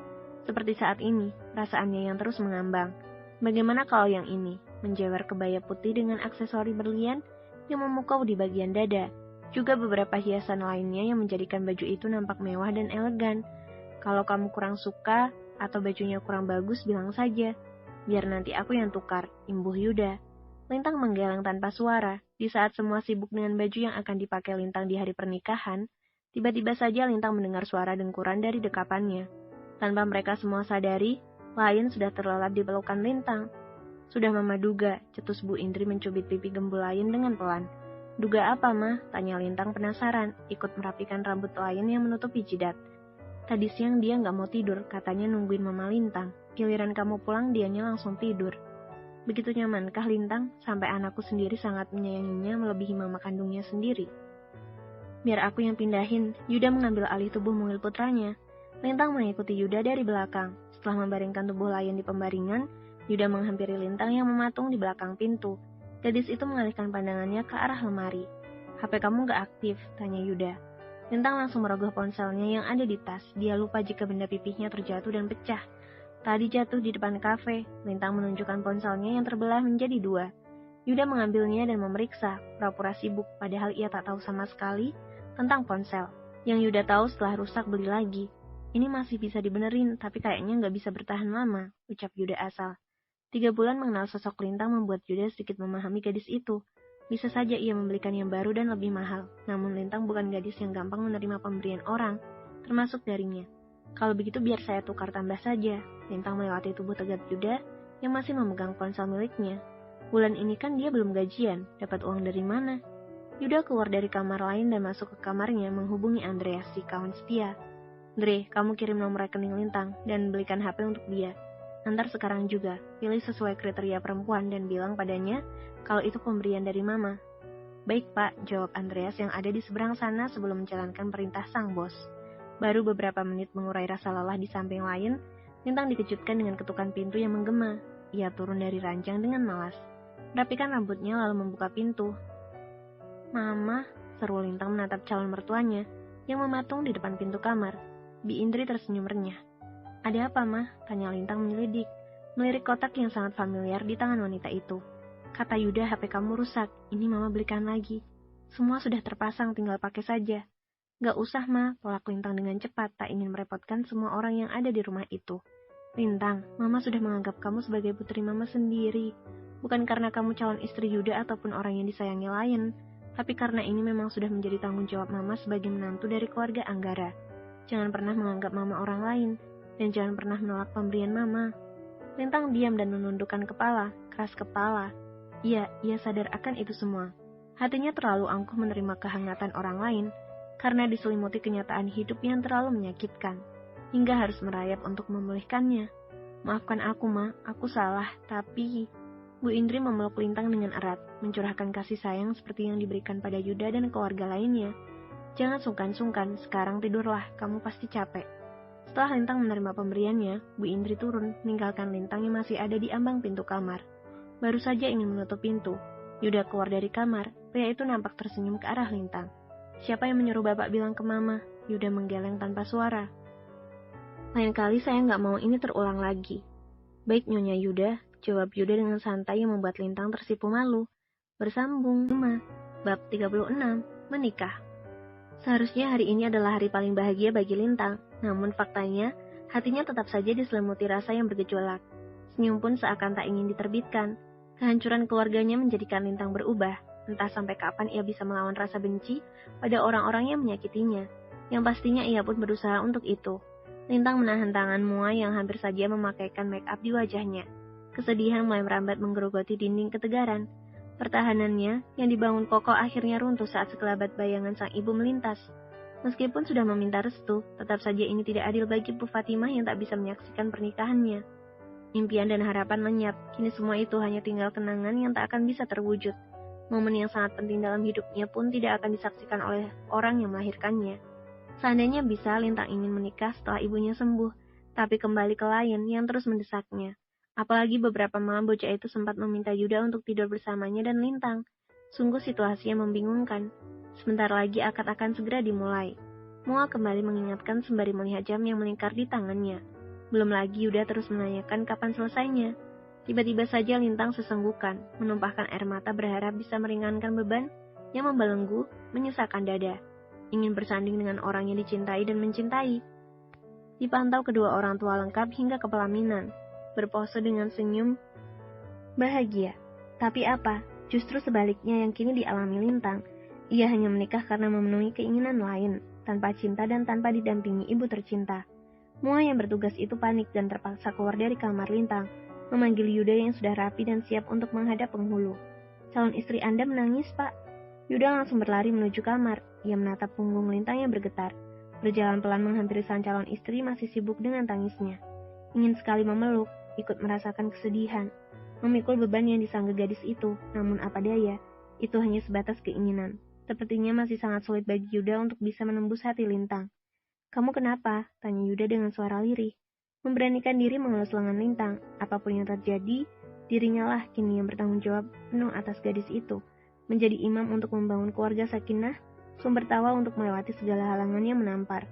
Seperti saat ini, perasaannya yang terus mengambang. Bagaimana kalau yang ini? Menjewer kebaya putih dengan aksesori berlian yang memukau di bagian dada. Juga beberapa hiasan lainnya yang menjadikan baju itu nampak mewah dan elegan. Kalau kamu kurang suka atau bajunya kurang bagus, bilang saja. Biar nanti aku yang tukar, imbuh Yuda. Lintang menggeleng tanpa suara. Di saat semua sibuk dengan baju yang akan dipakai Lintang di hari pernikahan, tiba-tiba saja Lintang mendengar suara dengkuran dari dekapannya. Tanpa mereka semua sadari, Lain sudah terlelap di pelukan Lintang. Sudah mama duga, cetus Bu Indri mencubit pipi gembul Lain dengan pelan. Duga apa mah? Tanya Lintang penasaran, ikut merapikan rambut Lain yang menutupi jidat. Tadi siang dia nggak mau tidur, katanya nungguin mama Lintang. Giliran kamu pulang dianya langsung tidur. Begitu nyamankah Lintang, sampai anakku sendiri sangat menyayanginya melebihi mama kandungnya sendiri. Biar aku yang pindahin, Yuda mengambil alih tubuh mungil putranya. Lintang mengikuti Yuda dari belakang. Setelah membaringkan tubuh Lain di pembaringan, Yuda menghampiri Lintang yang mematung di belakang pintu. Gadis itu mengalihkan pandangannya ke arah lemari. "HP kamu gak aktif?" tanya Yuda. Lintang langsung merogoh ponselnya yang ada di tas. Dia lupa jika benda pipihnya terjatuh dan pecah. Tadi jatuh di depan kafe. Lintang menunjukkan ponselnya yang terbelah menjadi dua. Yuda mengambilnya dan memeriksa, pura-pura sibuk, padahal ia tak tahu sama sekali tentang ponsel. Yang Yuda tahu setelah rusak beli lagi. "Ini masih bisa dibenerin, tapi kayaknya nggak bisa bertahan lama," ucap Yuda asal. 3 bulan mengenal sosok Lintang membuat Yuda sedikit memahami gadis itu. Bisa saja ia membelikan yang baru dan lebih mahal, namun Lintang bukan gadis yang gampang menerima pemberian orang, termasuk darinya. "Kalau begitu biar saya tukar tambah saja." Lintang melewati tubuh tegap Yuda yang masih memegang ponsel miliknya. Bulan ini kan dia belum gajian, dapat uang dari mana? Yuda keluar dari kamar lain dan masuk ke kamarnya menghubungi Andreas, si kawan setia. "Andre, kamu kirim nomor rekening Lintang dan belikan HP untuk dia. Antar sekarang juga, pilih sesuai kriteria perempuan dan bilang padanya kalau itu pemberian dari mama." "Baik pak," jawab Andreas yang ada di seberang sana sebelum menjalankan perintah sang bos. Baru beberapa menit mengurai rasa lelah di samping lain, Lintang dikejutkan dengan ketukan pintu yang menggema. Ia turun dari ranjang dengan malas. Merapikan rambutnya lalu membuka pintu. "Mama," seru Lintang menatap calon mertuanya yang mematung di depan pintu kamar. Bi Indri tersenyum renyah. "Ada apa, Ma?" tanya Lintang menyelidik, melirik kotak yang sangat familiar di tangan wanita itu. "Kata Yuda HP kamu rusak, ini Mama belikan lagi. Semua sudah terpasang, tinggal pakai saja." "Gak usah, Ma," tolak Lintang dengan cepat, tak ingin merepotkan semua orang yang ada di rumah itu. "Lintang, Mama sudah menganggap kamu sebagai putri Mama sendiri. Bukan karena kamu calon istri Yuda ataupun orang yang disayangi lain, tapi karena ini memang sudah menjadi tanggung jawab Mama sebagai menantu dari keluarga Anggara. Jangan pernah menganggap Mama orang lain, dan jangan pernah menolak pemberian Mama." Lintang diam dan menundukkan kepala, keras kepala. Iya, ia sadar akan itu semua. Hatinya terlalu angkuh menerima kehangatan orang lain, karena diselimuti kenyataan hidup yang terlalu menyakitkan, hingga harus merayap untuk memulihkannya. "Maafkan aku, Ma, aku salah, tapi..." Bu Indri memeluk Lintang dengan erat, mencurahkan kasih sayang seperti yang diberikan pada Yuda dan keluarga lainnya. "Jangan sungkan-sungkan, sekarang tidurlah, kamu pasti capek." Setelah Lintang menerima pemberiannya, Bu Indri turun, meninggalkan Lintang yang masih ada di ambang pintu kamar. Baru saja ingin menutup pintu, Yuda keluar dari kamar. Pria itu nampak tersenyum ke arah Lintang. "Siapa yang menyuruh Bapak bilang ke Mama?" Yuda menggeleng tanpa suara. "Lain kali saya nggak mau ini terulang lagi." "Baik, Nyonya Yuda," jawab Yuda dengan santai yang membuat Lintang tersipu malu. Bersambung. Bab 36. Menikah. Seharusnya hari ini adalah hari paling bahagia bagi Lintang, namun faktanya, hatinya tetap saja diselimuti rasa yang bergejolak. Senyum pun seakan tak ingin diterbitkan. Kehancuran keluarganya menjadikan Lintang berubah. Entah sampai kapan ia bisa melawan rasa benci pada orang-orang yang menyakitinya. Yang pastinya ia pun berusaha untuk itu. Lintang menahan tangan Mua yang hampir saja memakaikan make up di wajahnya. Kesedihan mulai merambat menggerogoti dinding ketegaran. Pertahanannya yang dibangun kokoh akhirnya runtuh saat sekelabat bayangan sang ibu melintas. Meskipun sudah meminta restu, tetap saja ini tidak adil bagi Bu Fatimah yang tak bisa menyaksikan pernikahannya. Impian dan harapan lenyap, kini semua itu hanya tinggal kenangan yang tak akan bisa terwujud. Momen yang sangat penting dalam hidupnya pun tidak akan disaksikan oleh orang yang melahirkannya. Seandainya bisa, Lintang ingin menikah setelah ibunya sembuh, tapi kembali ke lain yang terus mendesaknya. Apalagi beberapa malam bocah itu sempat meminta Yuda untuk tidur bersamanya dan Lintang. Sungguh situasi yang membingungkan. Sebentar lagi akad akan segera dimulai. Mua kembali mengingatkan sembari melihat jam yang melingkar di tangannya. Belum lagi Yuda terus menanyakan kapan selesainya. Tiba-tiba saja Lintang sesenggukan, menumpahkan air mata berharap bisa meringankan beban yang membelenggu, menyusahkan dada. Ingin bersanding dengan orang yang dicintai dan mencintai. Dipantau kedua orang tua lengkap hingga ke pelaminan, berpose dengan senyum bahagia. Tapi apa? Justru sebaliknya yang kini dialami Lintang. Ia hanya menikah karena memenuhi keinginan lain, tanpa cinta dan tanpa didampingi ibu tercinta. Mua yang bertugas itu panik dan terpaksa keluar dari kamar Lintang, memanggil Yuda yang sudah rapi dan siap untuk menghadap penghulu. "Calon istri Anda menangis, Pak." Yuda langsung berlari menuju kamar. Ia menatap punggung Lintang yang bergetar. Berjalan pelan menghampiri sang calon istri masih sibuk dengan tangisnya. Ingin sekali memeluk, ikut merasakan kesedihan, memikul beban yang disangga gadis itu, namun apa daya, itu hanya sebatas keinginan. Sepertinya masih sangat sulit bagi Yuda untuk bisa menembus hati Lintang. "Kamu kenapa?" tanya Yuda dengan suara lirih. Memberanikan diri mengelus lengan Lintang. Apapun yang terjadi, dirinya lah kini yang bertanggung jawab penuh atas gadis itu. Menjadi imam untuk membangun keluarga sakinah, sumber tawa untuk melewati segala halangan yang menampar.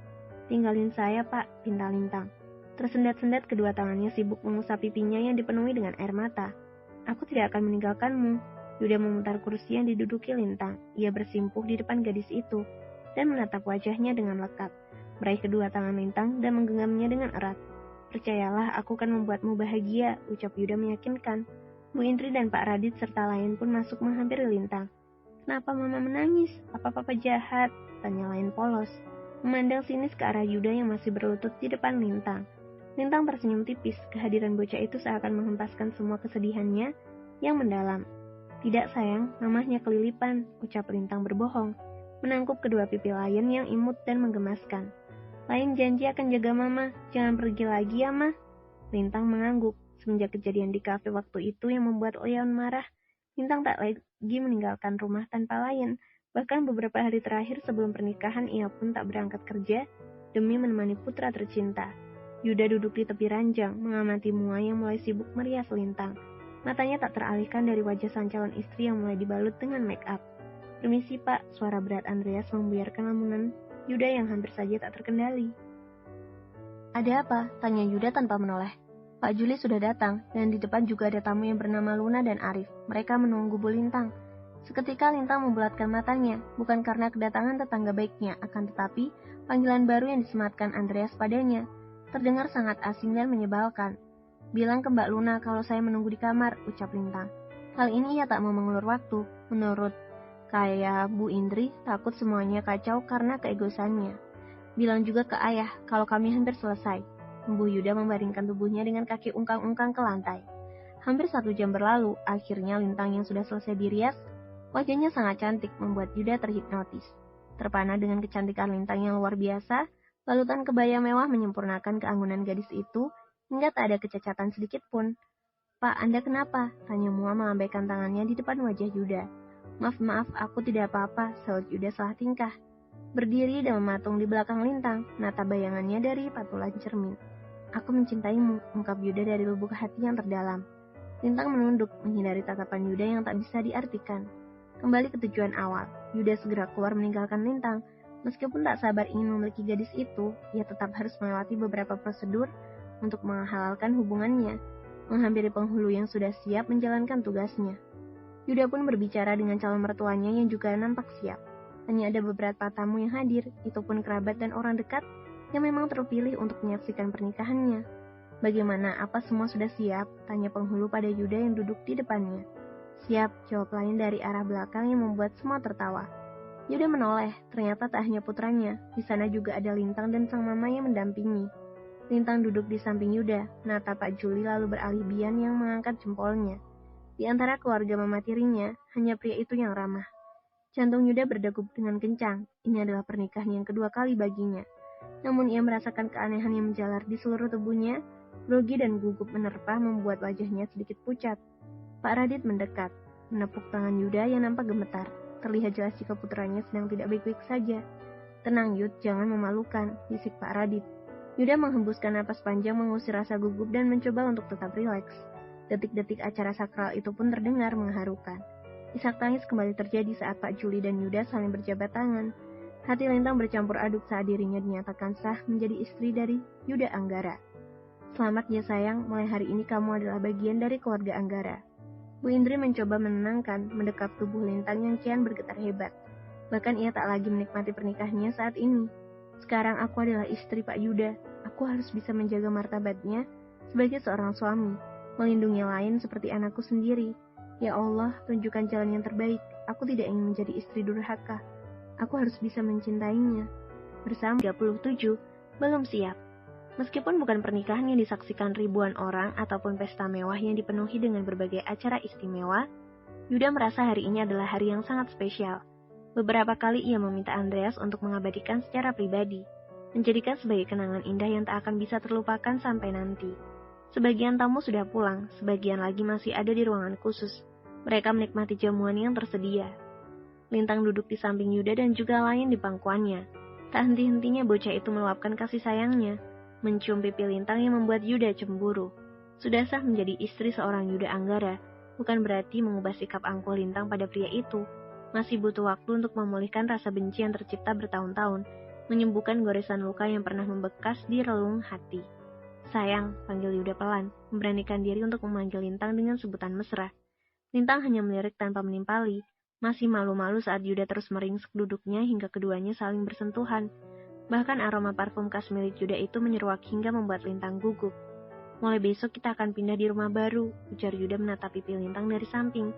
Tinggalin saya, Pak, pinta Lintang. Tersendat-sendat kedua tangannya sibuk mengusap pipinya yang dipenuhi dengan air mata. Aku tidak akan meninggalkanmu. Yuda memutar kursi yang diduduki Lintang. Ia bersimpuh di depan gadis itu dan menatap wajahnya dengan lekat. Meraih kedua tangan Lintang dan menggenggamnya dengan erat. Percayalah, aku akan membuatmu bahagia, ucap Yuda meyakinkan. Bu Indri dan Pak Radit serta lain pun masuk menghampiri Lintang. Kenapa Mama menangis? Apa Papa jahat? Tanya lain polos. Memandang sinis ke arah Yuda yang masih berlutut di depan Lintang. Lintang tersenyum tipis, kehadiran bocah itu seakan menghempaskan semua kesedihannya yang mendalam. Tidak sayang, mamahnya kelilipan, ucap Lintang berbohong, menangkup kedua pipi lain yang imut dan menggemaskan. Lain janji akan jaga Mama, jangan pergi lagi ya, Ma. Lintang mengangguk. Semenjak kejadian di kafe waktu itu yang membuat Leon marah, Lintang tak lagi meninggalkan rumah tanpa Lain. Bahkan beberapa hari terakhir sebelum pernikahan ia pun tak berangkat kerja demi menemani putra tercinta. Yuda duduk di tepi ranjang, mengamati Mua yang mulai sibuk merias Lintang. Matanya tak teralihkan dari wajah sang calon istri yang mulai dibalut dengan make up. Permisi Pak, suara berat Andreas membuyarkan lamunan Yuda yang hampir saja tak terkendali. Ada apa? Tanya Yuda tanpa menoleh. Pak Juli sudah datang, dan di depan juga ada tamu yang bernama Luna dan Arif. Mereka menunggu Bu Lintang. Seketika Lintang membulatkan matanya, bukan karena kedatangan tetangga baiknya, akan tetapi panggilan baru yang disematkan Andreas padanya. Terdengar sangat asing dan menyebalkan. Bilang ke Mbak Luna kalau saya menunggu di kamar, ucap Lintang. Hal ini ia tak mau mengulur waktu. Menurut kayak Bu Indri, takut semuanya kacau karena keegoisannya. Bilang juga ke ayah kalau kami hampir selesai. Bu Yuda membaringkan tubuhnya dengan kaki ungkang-ungkang ke lantai. Hampir 1 jam berlalu, akhirnya Lintang yang sudah selesai dirias, wajahnya sangat cantik membuat Yuda terhipnotis. Terpana dengan kecantikan Lintang yang luar biasa, balutan kebaya mewah menyempurnakan keanggunan gadis itu hingga tak ada kecacatan sedikit pun. Pak, Anda kenapa? Tanya Mua melambaikan tangannya di depan wajah Yuda. Maaf, aku tidak apa-apa, sahut Yuda salah tingkah. Berdiri dan mematung di belakang Lintang, menata bayangannya dari patulan cermin. Aku mencintaimu, ungkap Yuda dari lubuk hati yang terdalam. Lintang menunduk, menghindari tatapan Yuda yang tak bisa diartikan. Kembali ke tujuan awal, Yuda segera keluar meninggalkan Lintang. Meskipun tak sabar ingin memiliki gadis itu, ia tetap harus melewati beberapa prosedur untuk menghalalkan hubungannya, menghampiri penghulu yang sudah siap menjalankan tugasnya. Yuda pun berbicara dengan calon mertuanya yang juga nampak siap. Hanya ada beberapa tamu yang hadir, itu pun kerabat dan orang dekat yang memang terpilih untuk menyaksikan pernikahannya. Bagaimana, apa semua sudah siap? Tanya penghulu pada Yuda yang duduk di depannya. Siap, jawab lain dari arah belakang yang membuat semua tertawa. Yuda menoleh, ternyata tak hanya putranya, di sana juga ada Lintang dan sang mama yang mendampingi. Lintang duduk di samping Yuda, menatap Pak Juli lalu beralih bian yang mengangkat jempolnya. Di antara keluarga mama tirinya, hanya pria itu yang ramah. Jantung Yuda berdegup dengan kencang. Ini adalah pernikahan yang kedua kali baginya. Namun ia merasakan keanehan yang menjalar di seluruh tubuhnya. Grogi dan gugup menerpa membuat wajahnya sedikit pucat. Pak Radit mendekat, menepuk tangan Yuda yang nampak gemetar. Terlihat jelas jika putranya sedang tidak baik-baik saja. Tenang Yud, jangan memalukan, bisik Pak Radit. Yuda menghembuskan napas panjang mengusir rasa gugup dan mencoba untuk tetap rileks. Detik-detik acara sakral itu pun terdengar mengharukan. Isak tangis kembali terjadi saat Pak Juli dan Yuda saling berjabat tangan. Hati Lintang bercampur aduk saat dirinya dinyatakan sah menjadi istri dari Yuda Anggara. Selamat ya sayang, mulai hari ini kamu adalah bagian dari keluarga Anggara. Bu Indri mencoba menenangkan, mendekap tubuh Lintang yang kian bergetar hebat. Bahkan ia tak lagi menikmati pernikahannya saat ini. Sekarang aku adalah istri Pak Yuda. Aku harus bisa menjaga martabatnya sebagai seorang suami, melindungi lain seperti anakku sendiri. Ya Allah, tunjukkan jalan yang terbaik. Aku tidak ingin menjadi istri durhaka. Aku harus bisa mencintainya. Bersama 37, belum siap. Meskipun bukan pernikahan yang disaksikan ribuan orang ataupun pesta mewah yang dipenuhi dengan berbagai acara istimewa, Yuda merasa hari ini adalah hari yang sangat spesial. Beberapa kali ia meminta Andreas untuk mengabadikan secara pribadi, menjadikan sebagai kenangan indah yang tak akan bisa terlupakan sampai nanti. Sebagian tamu sudah pulang, sebagian lagi masih ada di ruangan khusus. Mereka menikmati jamuan yang tersedia. Lintang duduk di samping Yuda dan juga lain di pangkuannya. Tak henti-hentinya bocah itu meluapkan kasih sayangnya. mencium pipi Lintang yang membuat Yuda cemburu. Sudah sah menjadi istri seorang Yuda Anggara, bukan berarti mengubah sikap angkuh Lintang pada pria itu. Masih butuh waktu untuk memulihkan rasa benci yang tercipta bertahun-tahun, menyembuhkan goresan luka yang pernah membekas di relung hati. Sayang, panggil Yuda pelan, memberanikan diri untuk memanggil Lintang dengan sebutan mesra. Lintang hanya melirik tanpa menimpali, masih malu-malu saat Yuda terus meringsek duduknya hingga keduanya saling bersentuhan. Bahkan aroma parfum khas milik Yuda itu menyeruak hingga membuat Lintang gugup. Mulai besok kita akan pindah di rumah baru, ujar Yuda menatap pipi Lintang dari samping.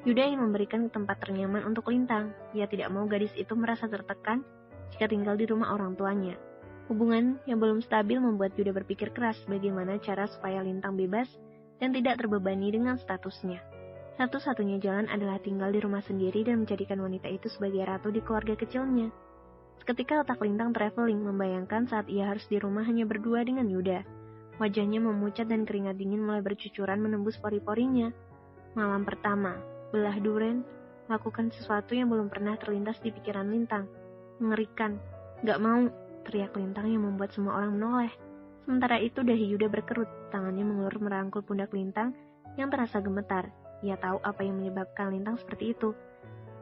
Yuda ingin memberikan tempat ternyaman untuk Lintang. Ia tidak mau gadis itu merasa tertekan jika tinggal di rumah orang tuanya. Hubungan yang belum stabil membuat Yuda berpikir keras bagaimana cara supaya Lintang bebas dan tidak terbebani dengan statusnya. Satu-satunya jalan adalah tinggal di rumah sendiri dan menjadikan wanita itu sebagai ratu di keluarga kecilnya. Seketika otak Lintang traveling membayangkan saat ia harus di rumah hanya berdua dengan Yuda. Wajahnya memucat dan keringat dingin mulai bercucuran menembus pori-porinya. Malam pertama, belah duren, lakukan sesuatu yang belum pernah terlintas di pikiran Lintang. Mengerikan. Gak mau, teriak Lintang yang membuat semua orang menoleh. Sementara itu dahi Yuda berkerut, tangannya mengulur merangkul pundak Lintang yang terasa gemetar. Ia tahu apa yang menyebabkan Lintang seperti itu.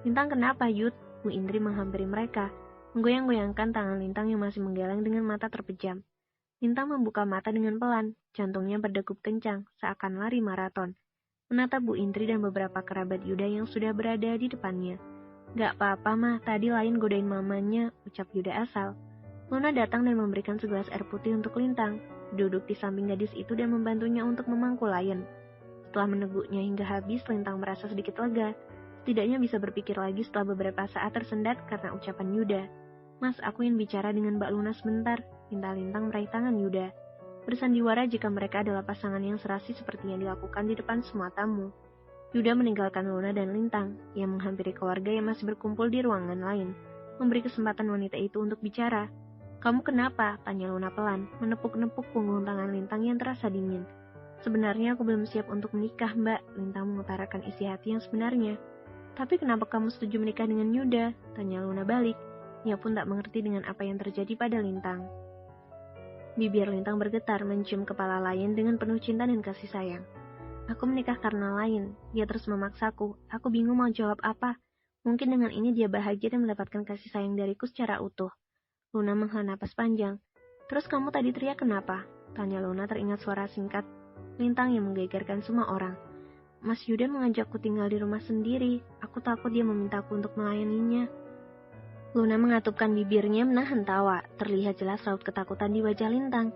Lintang, kenapa, Yud? Bu Indri menghampiri mereka, menggoyang-goyangkan tangan Lintang yang masih menggeleng dengan mata terpejam. Lintang membuka mata dengan pelan, jantungnya berdegup kencang, seakan lari maraton. Menatap Bu Indri dan beberapa kerabat Yuda yang sudah berada di depannya. Gak apa-apa mah, tadi lain godain mamanya, ucap Yuda asal. Luna datang dan memberikan segelas air putih untuk Lintang, duduk di samping gadis itu dan membantunya untuk memangku Lion. Setelah meneguknya hingga habis, Lintang merasa sedikit lega. Setidaknya bisa berpikir lagi setelah beberapa saat tersendat karena ucapan Yuda. Mas, aku ingin bicara dengan Mbak Luna sebentar, minta Lintang meraih tangan Yuda. Bersandiwara jika mereka adalah pasangan yang serasi seperti yang dilakukan di depan semua tamu. Yuda meninggalkan Luna dan Lintang, yang menghampiri keluarga yang masih berkumpul di ruangan lain, memberi kesempatan wanita itu untuk bicara. Kamu kenapa? Tanya Luna pelan, menepuk-nepuk punggung tangan Lintang yang terasa dingin. Sebenarnya aku belum siap untuk menikah, Mbak, Lintang mengutarakan isi hati yang sebenarnya. Tapi kenapa kamu setuju menikah dengan Yuda? Tanya Luna balik. Ia pun tak mengerti dengan apa yang terjadi pada Lintang. Bibir Lintang bergetar mencium kepala Lion dengan penuh cinta dan kasih sayang. Aku menikah karena Lion. Dia terus memaksaku. Aku bingung mau jawab apa. Mungkin dengan ini dia bahagia dan mendapatkan kasih sayang dariku secara utuh. Luna menghela napas panjang. Terus kamu tadi teriak kenapa? Tanya Luna teringat suara singkat Lintang yang menggegerkan semua orang. Mas Yuda mengajakku tinggal di rumah sendiri. Aku takut dia memintaku untuk melayaninya. Luna mengatupkan bibirnya menahan tawa. Terlihat jelas raut ketakutan di wajah Lintang.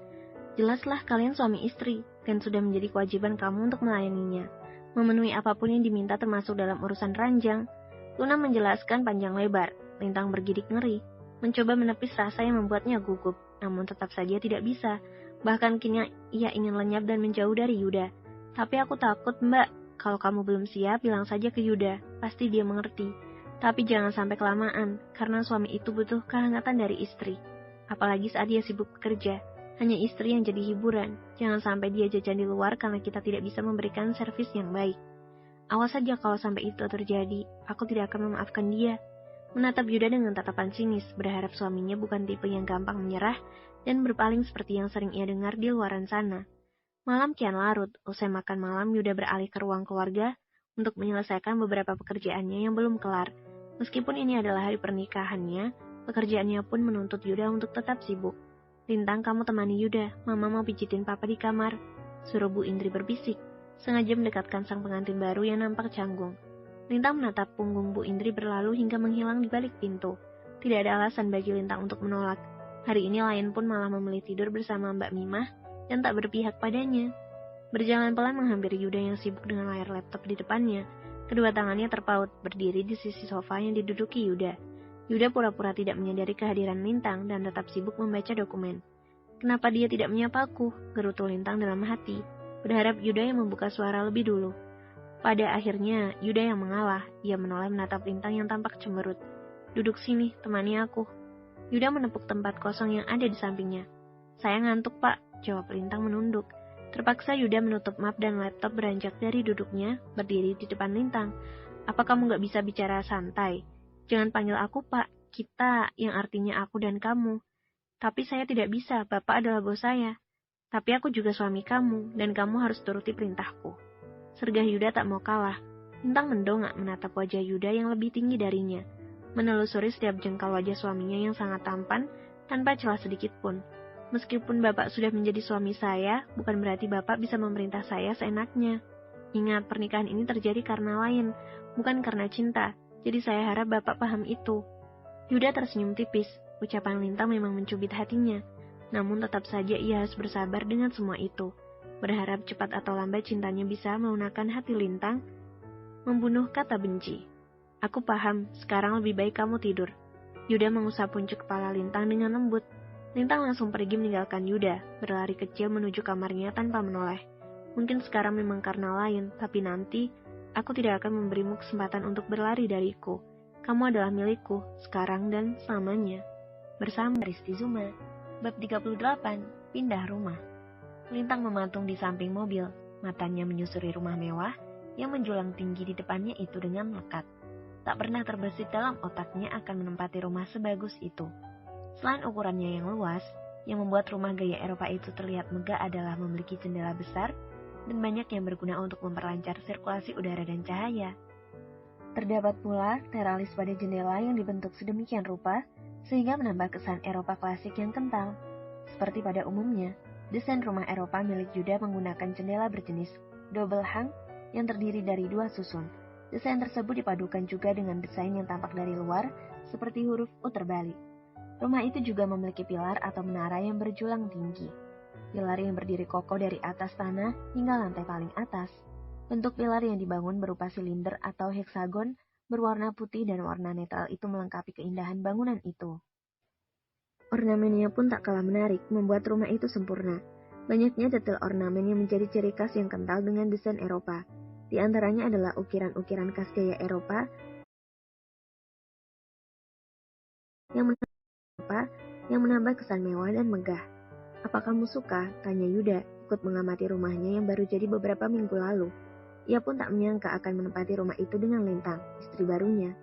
Jelaslah kalian suami istri, dan sudah menjadi kewajiban kamu untuk melayaninya. Memenuhi apapun yang diminta termasuk dalam urusan ranjang. Luna menjelaskan panjang lebar. Lintang bergidik ngeri, mencoba menepis rasa yang membuatnya gugup, namun tetap saja tidak bisa. Bahkan kini ia ingin lenyap dan menjauh dari Yuda. Tapi aku takut, Mbak. Kalau kamu belum siap, bilang saja ke Yuda. Pasti dia mengerti. Tapi jangan sampai kelamaan, karena suami itu butuh kehangatan dari istri. Apalagi saat dia sibuk bekerja. Hanya istri yang jadi hiburan. Jangan sampai dia jajan di luar karena kita tidak bisa memberikan servis yang baik. Awas saja kalau sampai itu terjadi. Aku tidak akan memaafkan dia. Menatap Yuda dengan tatapan sinis, berharap suaminya bukan tipe yang gampang menyerah dan berpaling seperti yang sering ia dengar di luaran sana. Malam kian larut, usai makan malam Yuda beralih ke ruang keluarga untuk menyelesaikan beberapa pekerjaannya yang belum kelar. Meskipun ini adalah hari pernikahannya, pekerjaannya pun menuntut Yuda untuk tetap sibuk. Lintang, kamu temani Yuda, Mama mau pijitin Papa di kamar, suruh Bu Indri berbisik, sengaja mendekatkan sang pengantin baru yang nampak canggung. Lintang menatap punggung Bu Indri berlalu hingga menghilang di balik pintu. Tidak ada alasan bagi Lintang untuk menolak. Hari ini Lion pun malah memilih tidur bersama Mbak Mimah dan tak berpihak padanya. Berjalan pelan menghampiri Yuda yang sibuk dengan layar laptop di depannya. Kedua tangannya terpaut, berdiri di sisi sofa yang diduduki Yuda. Yuda pura-pura tidak menyadari kehadiran Lintang dan tetap sibuk membaca dokumen. Kenapa dia tidak menyapaku? Gerutu Lintang dalam hati, berharap Yuda yang membuka suara lebih dulu. Pada akhirnya, Yuda yang mengalah. Ia menoleh menatap Lintang yang tampak cemberut. Duduk sini, temani aku. Yuda menepuk tempat kosong yang ada di sampingnya. Saya ngantuk, Pak, jawab Lintang menunduk. Terpaksa Yuda menutup map dan laptop beranjak dari duduknya, berdiri di depan Lintang. Apa kamu gak bisa bicara santai? Jangan panggil aku, Pak. Kita, yang artinya aku dan kamu. Tapi saya tidak bisa, Bapak adalah bos saya. Tapi aku juga suami kamu, dan kamu harus turuti perintahku. Sergah Yuda tak mau kalah. Lintang mendongak menatap wajah Yuda yang lebih tinggi darinya, menelusuri setiap jengkal wajah suaminya yang sangat tampan, tanpa celah sedikit pun. Meskipun Bapak sudah menjadi suami saya, bukan berarti Bapak bisa memerintah saya seenaknya. Ingat, pernikahan ini terjadi karena lain, bukan karena cinta. Jadi saya harap Bapak paham itu. Yuda tersenyum tipis. Ucapan Lintang memang mencubit hatinya. Namun tetap saja ia harus bersabar dengan semua itu. Berharap cepat atau lambat cintanya bisa melunakkan hati Lintang, membunuh kata benci. Aku paham, sekarang lebih baik kamu tidur. Yuda mengusap puncuk kepala Lintang dengan lembut. Lintang langsung pergi meninggalkan Yuda, berlari kecil menuju kamarnya tanpa menoleh. Mungkin sekarang memang karena lain, tapi nanti aku tidak akan memberimu kesempatan untuk berlari dariku. Kamu adalah milikku, sekarang dan selamanya. Bersama Risti Zuma. Bab 38, Pindah Rumah. Lintang mematung di samping mobil, matanya menyusuri rumah mewah yang menjulang tinggi di depannya itu dengan melekat. Tak pernah terbesit dalam otaknya akan menempati rumah sebagus itu. Selain ukurannya yang luas, yang membuat rumah gaya Eropa itu terlihat megah adalah memiliki jendela besar dan banyak yang berguna untuk memperlancar sirkulasi udara dan cahaya. Terdapat pula teralis pada jendela yang dibentuk sedemikian rupa sehingga menambah kesan Eropa klasik yang kental. Seperti pada umumnya, desain rumah Eropa milik Yuda menggunakan jendela berjenis double hung yang terdiri dari 2 susun. Desain tersebut dipadukan juga dengan desain yang tampak dari luar seperti huruf U terbalik. Rumah itu juga memiliki pilar atau menara yang berjulang tinggi. Pilar yang berdiri kokoh dari atas tanah hingga lantai paling atas. Bentuk pilar yang dibangun berupa silinder atau heksagon berwarna putih dan warna netral itu melengkapi keindahan bangunan itu. Ornamennya pun tak kalah menarik, membuat rumah itu sempurna. Banyaknya detail ornamen yang menjadi ciri khas yang kental dengan desain Eropa. Di antaranya adalah ukiran-ukiran khas gaya Eropa yang menambah kesan mewah dan megah. Apa kamu suka? Tanya Yuda, ikut mengamati rumahnya yang baru jadi beberapa minggu lalu. Ia pun tak menyangka akan menempati rumah itu dengan Lintang, istri barunya.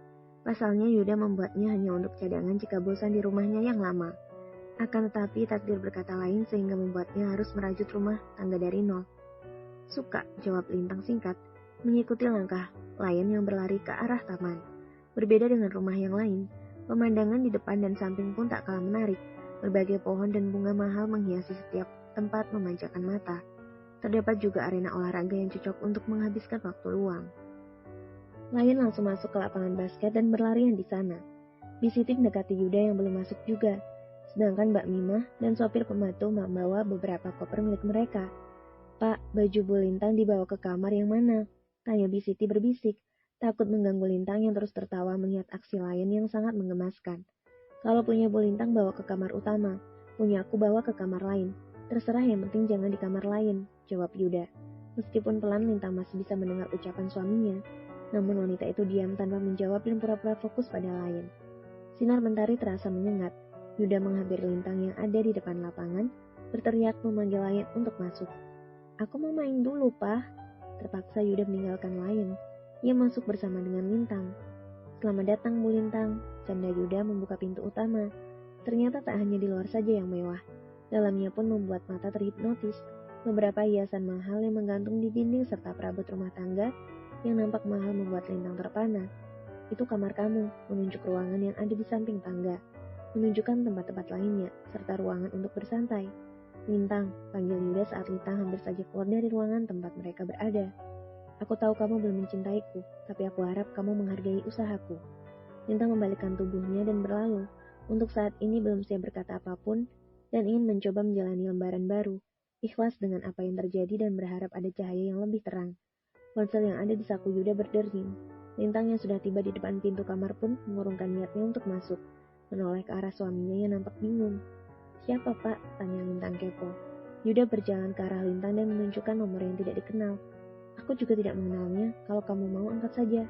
Pasalnya Yuda membuatnya hanya untuk cadangan jika bosan di rumahnya yang lama. Akan tetapi takdir berkata lain sehingga membuatnya harus merajut rumah tangga dari nol. Suka, jawab Lintang singkat, mengikuti langkah lain yang berlari ke arah taman. Berbeda dengan rumah yang lain, pemandangan di depan dan samping pun tak kalah menarik. Berbagai pohon dan bunga mahal menghiasi setiap tempat memanjakan mata. Terdapat juga arena olahraga yang cocok untuk menghabiskan waktu luang. Lion langsung masuk ke lapangan basket dan berlarian di sana. Bisitik mendekati Yuda yang belum masuk juga. Sedangkan Mbak Mimah dan sopir pembantu membawa beberapa koper milik mereka. Pak, baju Bu Lintang dibawa ke kamar yang mana? Tanya Bisiti berbisik, takut mengganggu Lintang yang terus tertawa melihat aksi Lion yang sangat menggemaskan. Kalau punya Bu Lintang bawa ke kamar utama, punya aku bawa ke kamar lain. Terserah, yang penting jangan di kamar lain, jawab Yuda. Meskipun pelan Lintang masih bisa mendengar ucapan suaminya, namun wanita itu diam tanpa menjawab dan pura-pura fokus pada Lion. Sinar mentari terasa menyengat. Yuda menghampiri Lintang yang ada di depan lapangan, berteriak memanggil Lion untuk masuk. Aku mau main dulu, Pak. Terpaksa Yuda meninggalkan Lion. Ia masuk bersama dengan Lintang. Selamat datang, Bu Lintang. Canda Yuda membuka pintu utama. Ternyata tak hanya di luar saja yang mewah. Dalamnya pun membuat mata terhipnotis. Beberapa hiasan mahal yang menggantung di dinding serta perabot rumah tangga yang nampak mahal membuat Lintang terpana. Itu kamar kamu, menunjuk ruangan yang ada di samping tangga. Menunjukkan tempat-tempat lainnya, serta ruangan untuk bersantai. Lintang, panggil Yuda saat Lintang hampir saja keluar dari ruangan tempat mereka berada. Aku tahu kamu belum mencintaiku, tapi aku harap kamu menghargai usahaku. Lintang membalikkan tubuhnya dan berlalu. Untuk saat ini belum siap berkata apapun, dan ingin mencoba menjalani lembaran baru, ikhlas dengan apa yang terjadi dan berharap ada cahaya yang lebih terang. Ponsel yang ada di saku Yuda berdering. Lintang yang sudah tiba di depan pintu kamar pun mengurungkan niatnya untuk masuk, menoleh ke arah suaminya yang nampak bingung. Siapa, Pak? Tanya Lintang kepo. Yuda berjalan ke arah Lintang dan menunjukkan nomor yang tidak dikenal. Aku juga tidak mengenalnya, kalau kamu mau angkat saja.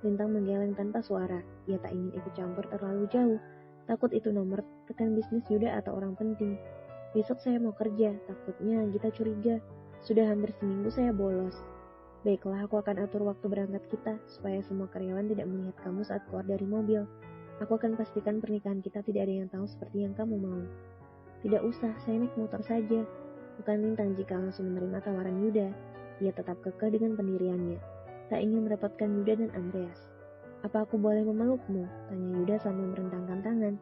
Lintang menggeleng tanpa suara. Ia tak ingin ikut campur terlalu jauh. Takut itu nomor rekan bisnis Yuda atau orang penting. Besok saya mau kerja, takutnya Gita curiga. Sudah hampir seminggu saya bolos. Baiklah, aku akan atur waktu berangkat kita, supaya semua karyawan tidak melihat kamu saat keluar dari mobil. Aku akan pastikan pernikahan kita tidak ada yang tahu seperti yang kamu mau. Tidak usah, saya naik motor saja. Bukan Lintang jika langsung menerima tawaran Yuda. Ia tetap kekeh dengan pendiriannya. Tak ingin merepotkan Yuda dan Andreas. Apa aku boleh memelukmu? Tanya Yuda sambil merentangkan tangan.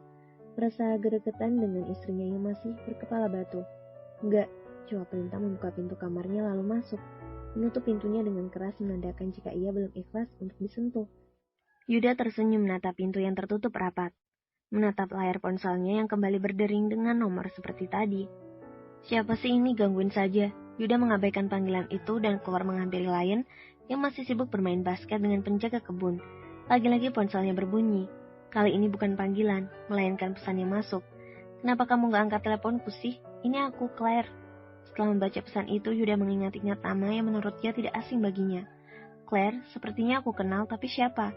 Merasa gregetan dengan istrinya yang masih berkepala batu. Enggak, jawab Lintang membuka pintu kamarnya lalu masuk. Menutup pintunya dengan keras menandakan jika ia belum ikhlas untuk disentuh. Yuda tersenyum menatap pintu yang tertutup rapat. Menatap layar ponselnya yang kembali berdering dengan nomor seperti tadi. Siapa sih ini, gangguin saja. Yuda mengabaikan panggilan itu dan keluar menghampiri Lion yang masih sibuk bermain basket dengan penjaga kebun. Lagi-lagi ponselnya berbunyi. Kali ini bukan panggilan, melainkan pesan yang masuk. Kenapa kamu gak angkat teleponku sih? Ini aku, Claire. Setelah membaca pesan itu, Yuda mengingat-ingat nama yang menurutnya tidak asing baginya. Claire, sepertinya aku kenal, tapi siapa?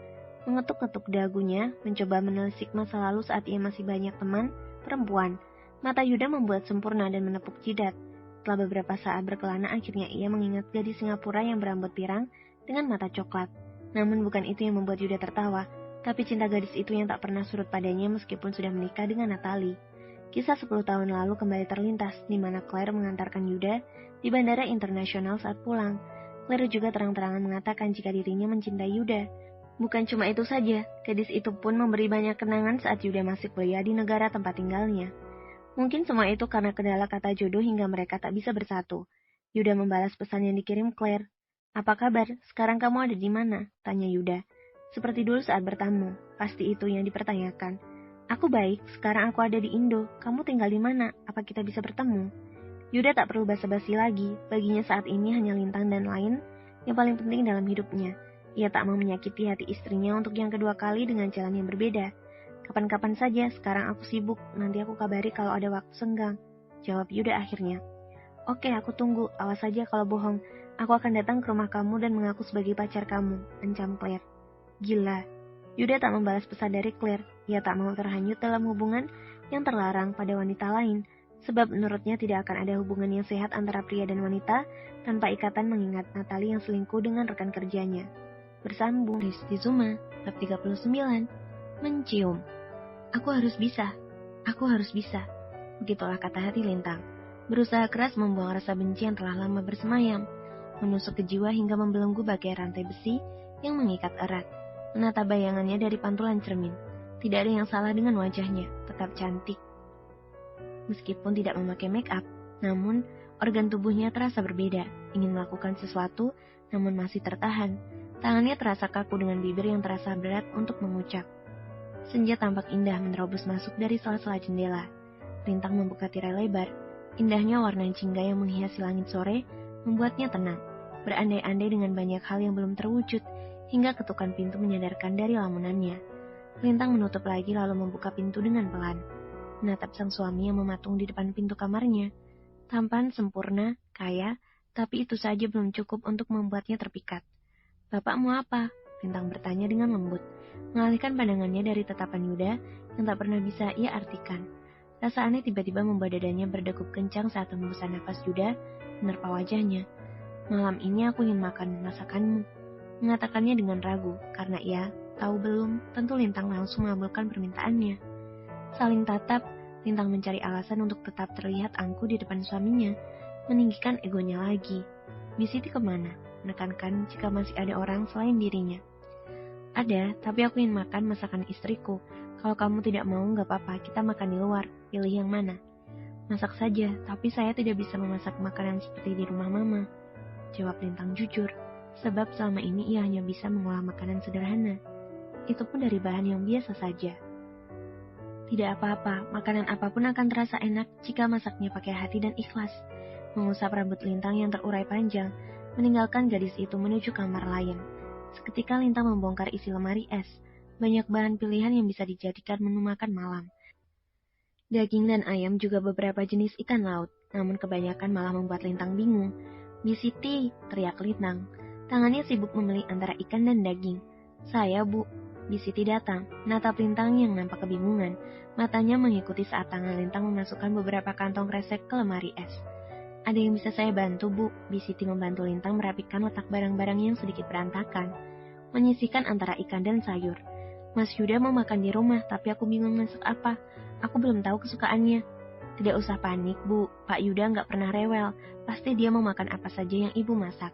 Mengetuk-ketuk dagunya, mencoba menelisik masa lalu saat ia masih banyak teman perempuan. Mata Yuda membuat sempurna dan menepuk jidat. Setelah beberapa saat berkelana, akhirnya ia mengingat gadis Singapura yang berambut pirang dengan mata coklat. Namun bukan itu yang membuat Yuda tertawa, tapi cinta gadis itu yang tak pernah surut padanya meskipun sudah menikah dengan Natalie. Kisah 10 tahun lalu kembali terlintas, di mana Claire mengantarkan Yuda di bandara internasional saat pulang. Claire juga terang-terangan mengatakan jika dirinya mencintai Yuda. Bukan cuma itu saja, gadis itu pun memberi banyak kenangan saat Yuda masih kuliah di negara tempat tinggalnya. Mungkin semua itu karena kendala kata jodoh hingga mereka tak bisa bersatu. Yuda membalas pesan yang dikirim Claire. Apa kabar? Sekarang kamu ada di mana? Tanya Yuda. Seperti dulu saat bertamu, pasti itu yang dipertanyakan. Aku baik, sekarang aku ada di Indo. Kamu tinggal di mana? Apa kita bisa bertemu? Yuda tak perlu basa-basi lagi, baginya saat ini hanya Lintang dan Lain yang paling penting dalam hidupnya. Ia tak mau menyakiti hati istrinya untuk yang kedua kali dengan jalan yang berbeda. Kapan-kapan saja, sekarang aku sibuk, nanti aku kabari kalau ada waktu senggang. Jawab Yuda akhirnya. Oke, aku tunggu, awas saja kalau bohong. Aku akan datang ke rumah kamu dan mengaku sebagai pacar kamu, ancam Claire. Gila. Yuda tak membalas pesan dari Claire. Ia tak mau terhanyut dalam hubungan yang terlarang pada wanita lain, sebab menurutnya tidak akan ada hubungan yang sehat antara pria dan wanita tanpa ikatan mengingat Natalie yang selingkuh dengan rekan kerjanya. Bersambung Risti Zuma, bab 39, mencium. Aku harus bisa. Begitulah kata hati Lintang. Berusaha keras membuang rasa benci yang telah lama bersemayam, menusuk ke jiwa hingga membelenggu bagai rantai besi yang mengikat erat. Menata bayangannya dari pantulan cermin. Tidak ada yang salah dengan wajahnya, tetap cantik. Meskipun tidak memakai make up, namun organ tubuhnya terasa berbeda, ingin melakukan sesuatu namun masih tertahan. Tangannya terasa kaku dengan bibir yang terasa berat untuk mengucap. Senja tampak indah menerobos masuk dari sela-sela jendela. Lintang membuka tirai lebar. Indahnya warna jingga yang menghiasi langit sore membuatnya tenang. Berandai-andai dengan banyak hal yang belum terwujud, hingga ketukan pintu menyadarkan dari lamunannya. Lintang menutup lagi lalu membuka pintu dengan pelan. Menatap sang suami yang mematung di depan pintu kamarnya. Tampan, sempurna, kaya, tapi itu saja belum cukup untuk membuatnya terpikat. Bapak mau apa? Lintang bertanya dengan lembut, mengalihkan pandangannya dari tatapan Yuda yang tak pernah bisa ia artikan. Rasa aneh tiba-tiba membuat dadanya berdegup kencang saat hembusan nafas Yuda menerpa wajahnya. Malam ini aku ingin makan masakanmu, mengatakannya dengan ragu, karena ia tahu belum tentu Lintang langsung mengabulkan permintaannya. Saling tatap, Lintang mencari alasan untuk tetap terlihat angkuh di depan suaminya, meninggikan egonya lagi. Bisiti kemana? Menekankan jika masih ada orang selain dirinya. Ada, tapi aku ingin makan masakan istriku. Kalau kamu tidak mau, gak apa-apa, kita makan di luar. Pilih yang mana? Masak saja, tapi saya tidak bisa memasak makanan seperti di rumah mama. Jawab Lintang jujur, sebab selama ini ia hanya bisa mengolah makanan sederhana. Itu pun dari bahan yang biasa saja. Tidak apa-apa, makanan apapun akan terasa enak jika masaknya pakai hati dan ikhlas. Mengusap rambut Lintang yang terurai panjang, meninggalkan gadis itu menuju kamar Lain. Seketika Lintang membongkar isi lemari es. Banyak bahan pilihan yang bisa dijadikan menu makan malam. Daging dan ayam juga beberapa jenis ikan laut, namun kebanyakan malah membuat Lintang bingung. Bisiti, teriak Lintang. Tangannya sibuk memilih antara ikan dan daging. Saya, Bu. Bisiti datang, menatap Lintang yang nampak kebingungan. Matanya mengikuti saat tangan Lintang memasukkan beberapa kantong kresek ke lemari es. Ada yang bisa saya bantu, Bu? Bisiti membantu Lintang merapikan letak barang-barang yang sedikit berantakan, menyisihkan antara ikan dan sayur. Mas Yuda mau makan di rumah, tapi aku bingung masak apa. Aku belum tahu kesukaannya. Tidak usah panik, Bu. Pak Yuda nggak pernah rewel. Pasti dia mau makan apa saja yang Ibu masak.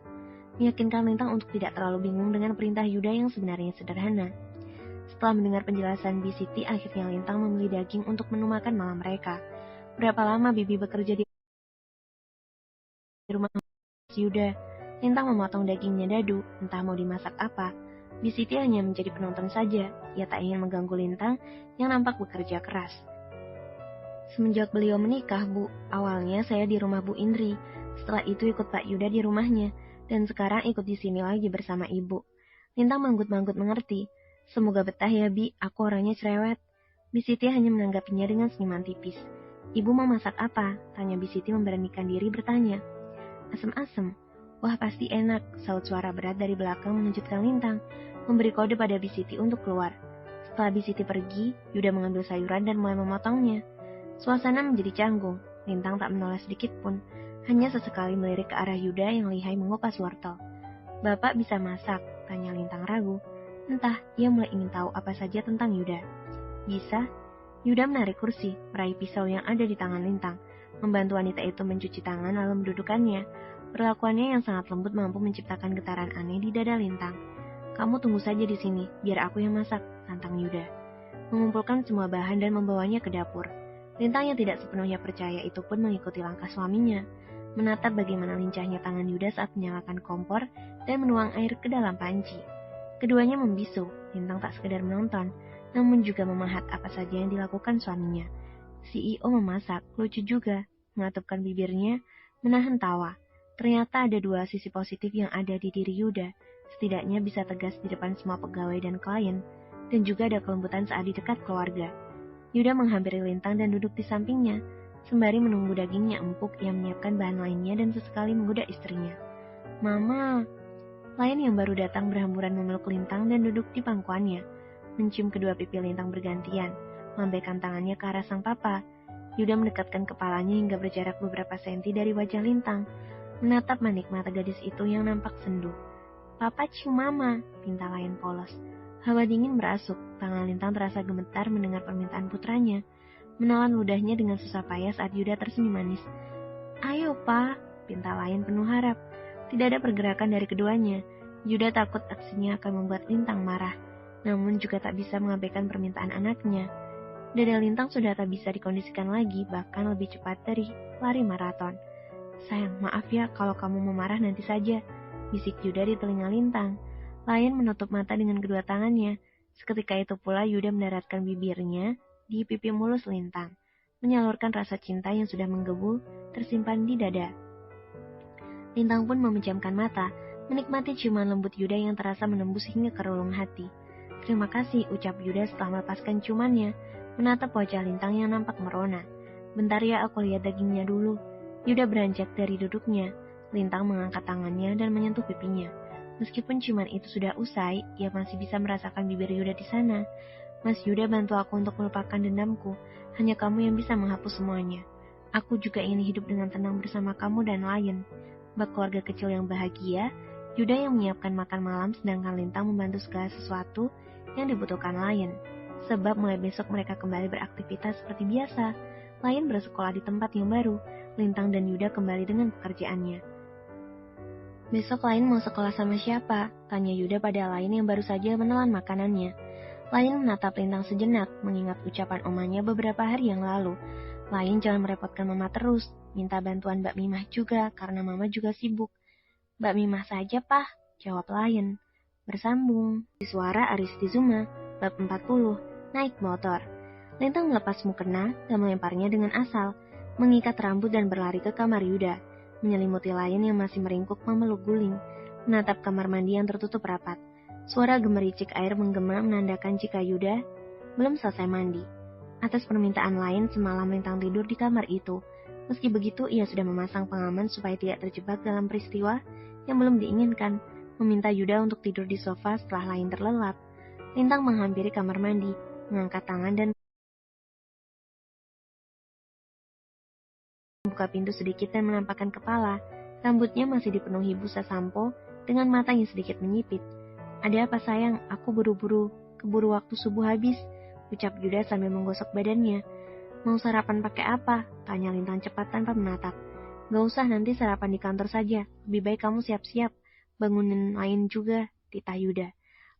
Meyakinkan Lintang untuk tidak terlalu bingung dengan perintah Yuda yang sebenarnya sederhana. Setelah mendengar penjelasan Bi Siti, akhirnya Lintang membeli daging untuk menu makan malam mereka. Berapa lama Bibi bekerja di rumah Yuda? Lintang memotong dagingnya dadu, entah mau dimasak apa. Bi Siti hanya menjadi penonton saja. Ia tak ingin mengganggu Lintang yang nampak bekerja keras. Semenjak beliau menikah, Bu, awalnya saya di rumah Bu Indri. Setelah itu ikut Pak Yuda di rumahnya, dan sekarang ikut di sini lagi bersama Ibu. Lintang manggut-manggut mengerti. Semoga betah ya, Bi, aku orangnya cerewet. Bi Siti hanya menanggapinya dengan senyuman tipis. Ibu mau masak apa? Tanya Bi Siti memberanikan diri bertanya. Asem-asem. Wah, pasti enak, saut suara berat dari belakang mengejutkan Lintang, memberi kode pada Bi Siti untuk keluar. Setelah Bi Siti pergi, Yuda mengambil sayuran dan mulai memotongnya. Suasana menjadi canggung. Lintang tak menoleh sedikit pun, hanya sesekali melirik ke arah Yuda yang lihai mengupas wortel. Bapak bisa masak? Tanya Lintang ragu. Entah, ia mulai ingin tahu apa saja tentang Yuda. Bisa? Yuda menarik kursi, meraih pisau yang ada di tangan Lintang, membantu wanita itu mencuci tangan lalu mendudukannya. Perlakuannya yang sangat lembut mampu menciptakan getaran aneh di dada Lintang. Kamu tunggu saja di sini, biar aku yang masak, tantang Yuda. Mengumpulkan semua bahan dan membawanya ke dapur. Lintang yang tidak sepenuhnya percaya itu pun mengikuti langkah suaminya, menatap bagaimana lincahnya tangan Yuda saat menyalakan kompor dan menuang air ke dalam panci. Keduanya membisu. Lintang tak sekedar menonton, namun juga memahat apa saja yang dilakukan suaminya. CEO memasak, lucu juga, mengatupkan bibirnya, menahan tawa. Ternyata ada dua sisi positif yang ada di diri Yuda, setidaknya bisa tegas di depan semua pegawai dan klien, dan juga ada kelembutan saat di dekat keluarga. Yuda menghampiri Lintang dan duduk di sampingnya. Sembari menunggu dagingnya empuk, ia menyiapkan bahan lainnya dan sesekali menggoda istrinya. Mama. Lain yang baru datang berhamburan memeluk Lintang dan duduk di pangkuannya. Mencium kedua pipi Lintang bergantian, melambaikan tangannya ke arah sang papa. Yuda mendekatkan kepalanya hingga berjarak beberapa senti dari wajah Lintang, menatap manik mata gadis itu yang nampak sendu. Papa cium mama, pinta Lain polos. Hawa dingin merasuk, tangan Lintang terasa gemetar mendengar permintaan putranya. Menelan ludahnya dengan susah payah saat Yuda tersenyum manis. Ayo, Pa, pinta Lain penuh harap. Tidak ada pergerakan dari keduanya. Yuda takut aksinya akan membuat Lintang marah, namun juga tak bisa mengabaikan permintaan anaknya. Dada Lintang sudah tak bisa dikondisikan lagi, bahkan lebih cepat dari lari maraton. Sayang, maaf ya kalau kamu memarah nanti saja, bisik Yuda di telinga Lintang. Lain menutup mata dengan kedua tangannya. Seketika itu pula Yuda mendaratkan bibirnya di pipi mulus Lintang, menyalurkan rasa cinta yang sudah menggebu tersimpan di dada. Lintang pun memejamkan mata, menikmati ciuman lembut Yuda yang terasa menembus hingga ke relung hati. Terima kasih, ucap Yuda setelah melepaskan ciumannya, menatap wajah Lintang yang nampak merona. Bentar ya, aku lihat dagingnya dulu. Yuda beranjak dari duduknya. Lintang mengangkat tangannya dan menyentuh pipinya. Meskipun ciuman itu sudah usai, ia masih bisa merasakan bibir Yuda di sana. Mas Yuda, bantu aku untuk melupakan dendamku. Hanya kamu yang bisa menghapus semuanya. Aku juga ingin hidup dengan tenang bersama kamu dan Lain. Bak keluarga kecil yang bahagia, Yuda yang menyiapkan makan malam sedangkan Lintang membantu segala sesuatu yang dibutuhkan Lain. Sebab mulai besok mereka kembali beraktivitas seperti biasa. Lain bersekolah di tempat yang baru. Lintang dan Yuda kembali dengan pekerjaannya. Besok Lain mau sekolah sama siapa? Tanya Yuda pada Lain yang baru saja menelan makanannya. Lain menatap Lintang sejenak, mengingat ucapan omanya beberapa hari yang lalu. Lain jangan merepotkan mama terus, minta bantuan Mbak Mimah juga, karena mama juga sibuk. Mbak Mimah saja, Pah, jawab Lain. Bersambung, di suara Aristi Zuma, bab 40, naik motor. Lintang melepas mukena dan melemparnya dengan asal, mengikat rambut dan berlari ke kamar Yuda. Menyelimuti Lain yang masih meringkuk memeluk guling, menatap kamar mandi yang tertutup rapat. Suara gemericik air menggema menandakan jika Yuda belum selesai mandi. Atas permintaan Lain, semalam Lintang tidur di kamar itu. Meski begitu, ia sudah memasang pengaman supaya tidak terjebak dalam peristiwa yang belum diinginkan, meminta Yuda untuk tidur di sofa setelah Lain terlelap. Lintang menghampiri kamar mandi, mengangkat tangan dan membuka pintu sedikit dan menampakkan kepala. Rambutnya masih dipenuhi busa sampo dengan mata yang sedikit menyipit. Ada apa sayang? Aku keburu waktu subuh habis, ucap Yuda sambil menggosok badannya. Mau sarapan pakai apa? Tanya Lintang cepat tanpa menatap. Gak usah, nanti sarapan di kantor saja. Lebih baik kamu siap-siap. Bangunin lain juga, titah Yuda.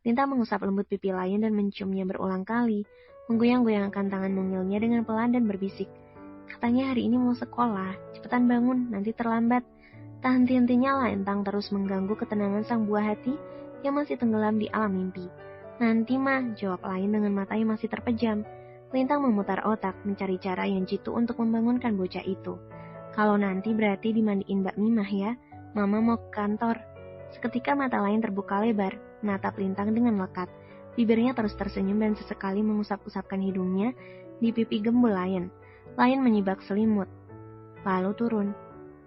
Lintang mengusap lembut pipi Lain dan menciumnya berulang kali, menggoyang-goyangkan tangan mungilnya dengan pelan dan berbisik. Katanya hari ini mau sekolah, cepetan bangun, nanti terlambat. Tak henti-hentinya Lintang terus mengganggu ketenangan sang buah hati yang masih tenggelam di alam mimpi. Nanti mah, jawab Lain dengan matanya masih terpejam. Lintang memutar otak, mencari cara yang jitu untuk membangunkan bocah itu. Kalau nanti berarti dimandiin Mbak Mimah ya, Mama mau ke kantor. Seketika mata Lain terbuka lebar, menatap Lintang dengan lekat. Bibirnya terus tersenyum dan sesekali mengusap-usapkan hidungnya di pipi gembul Lain. Lain menyibak selimut, lalu turun.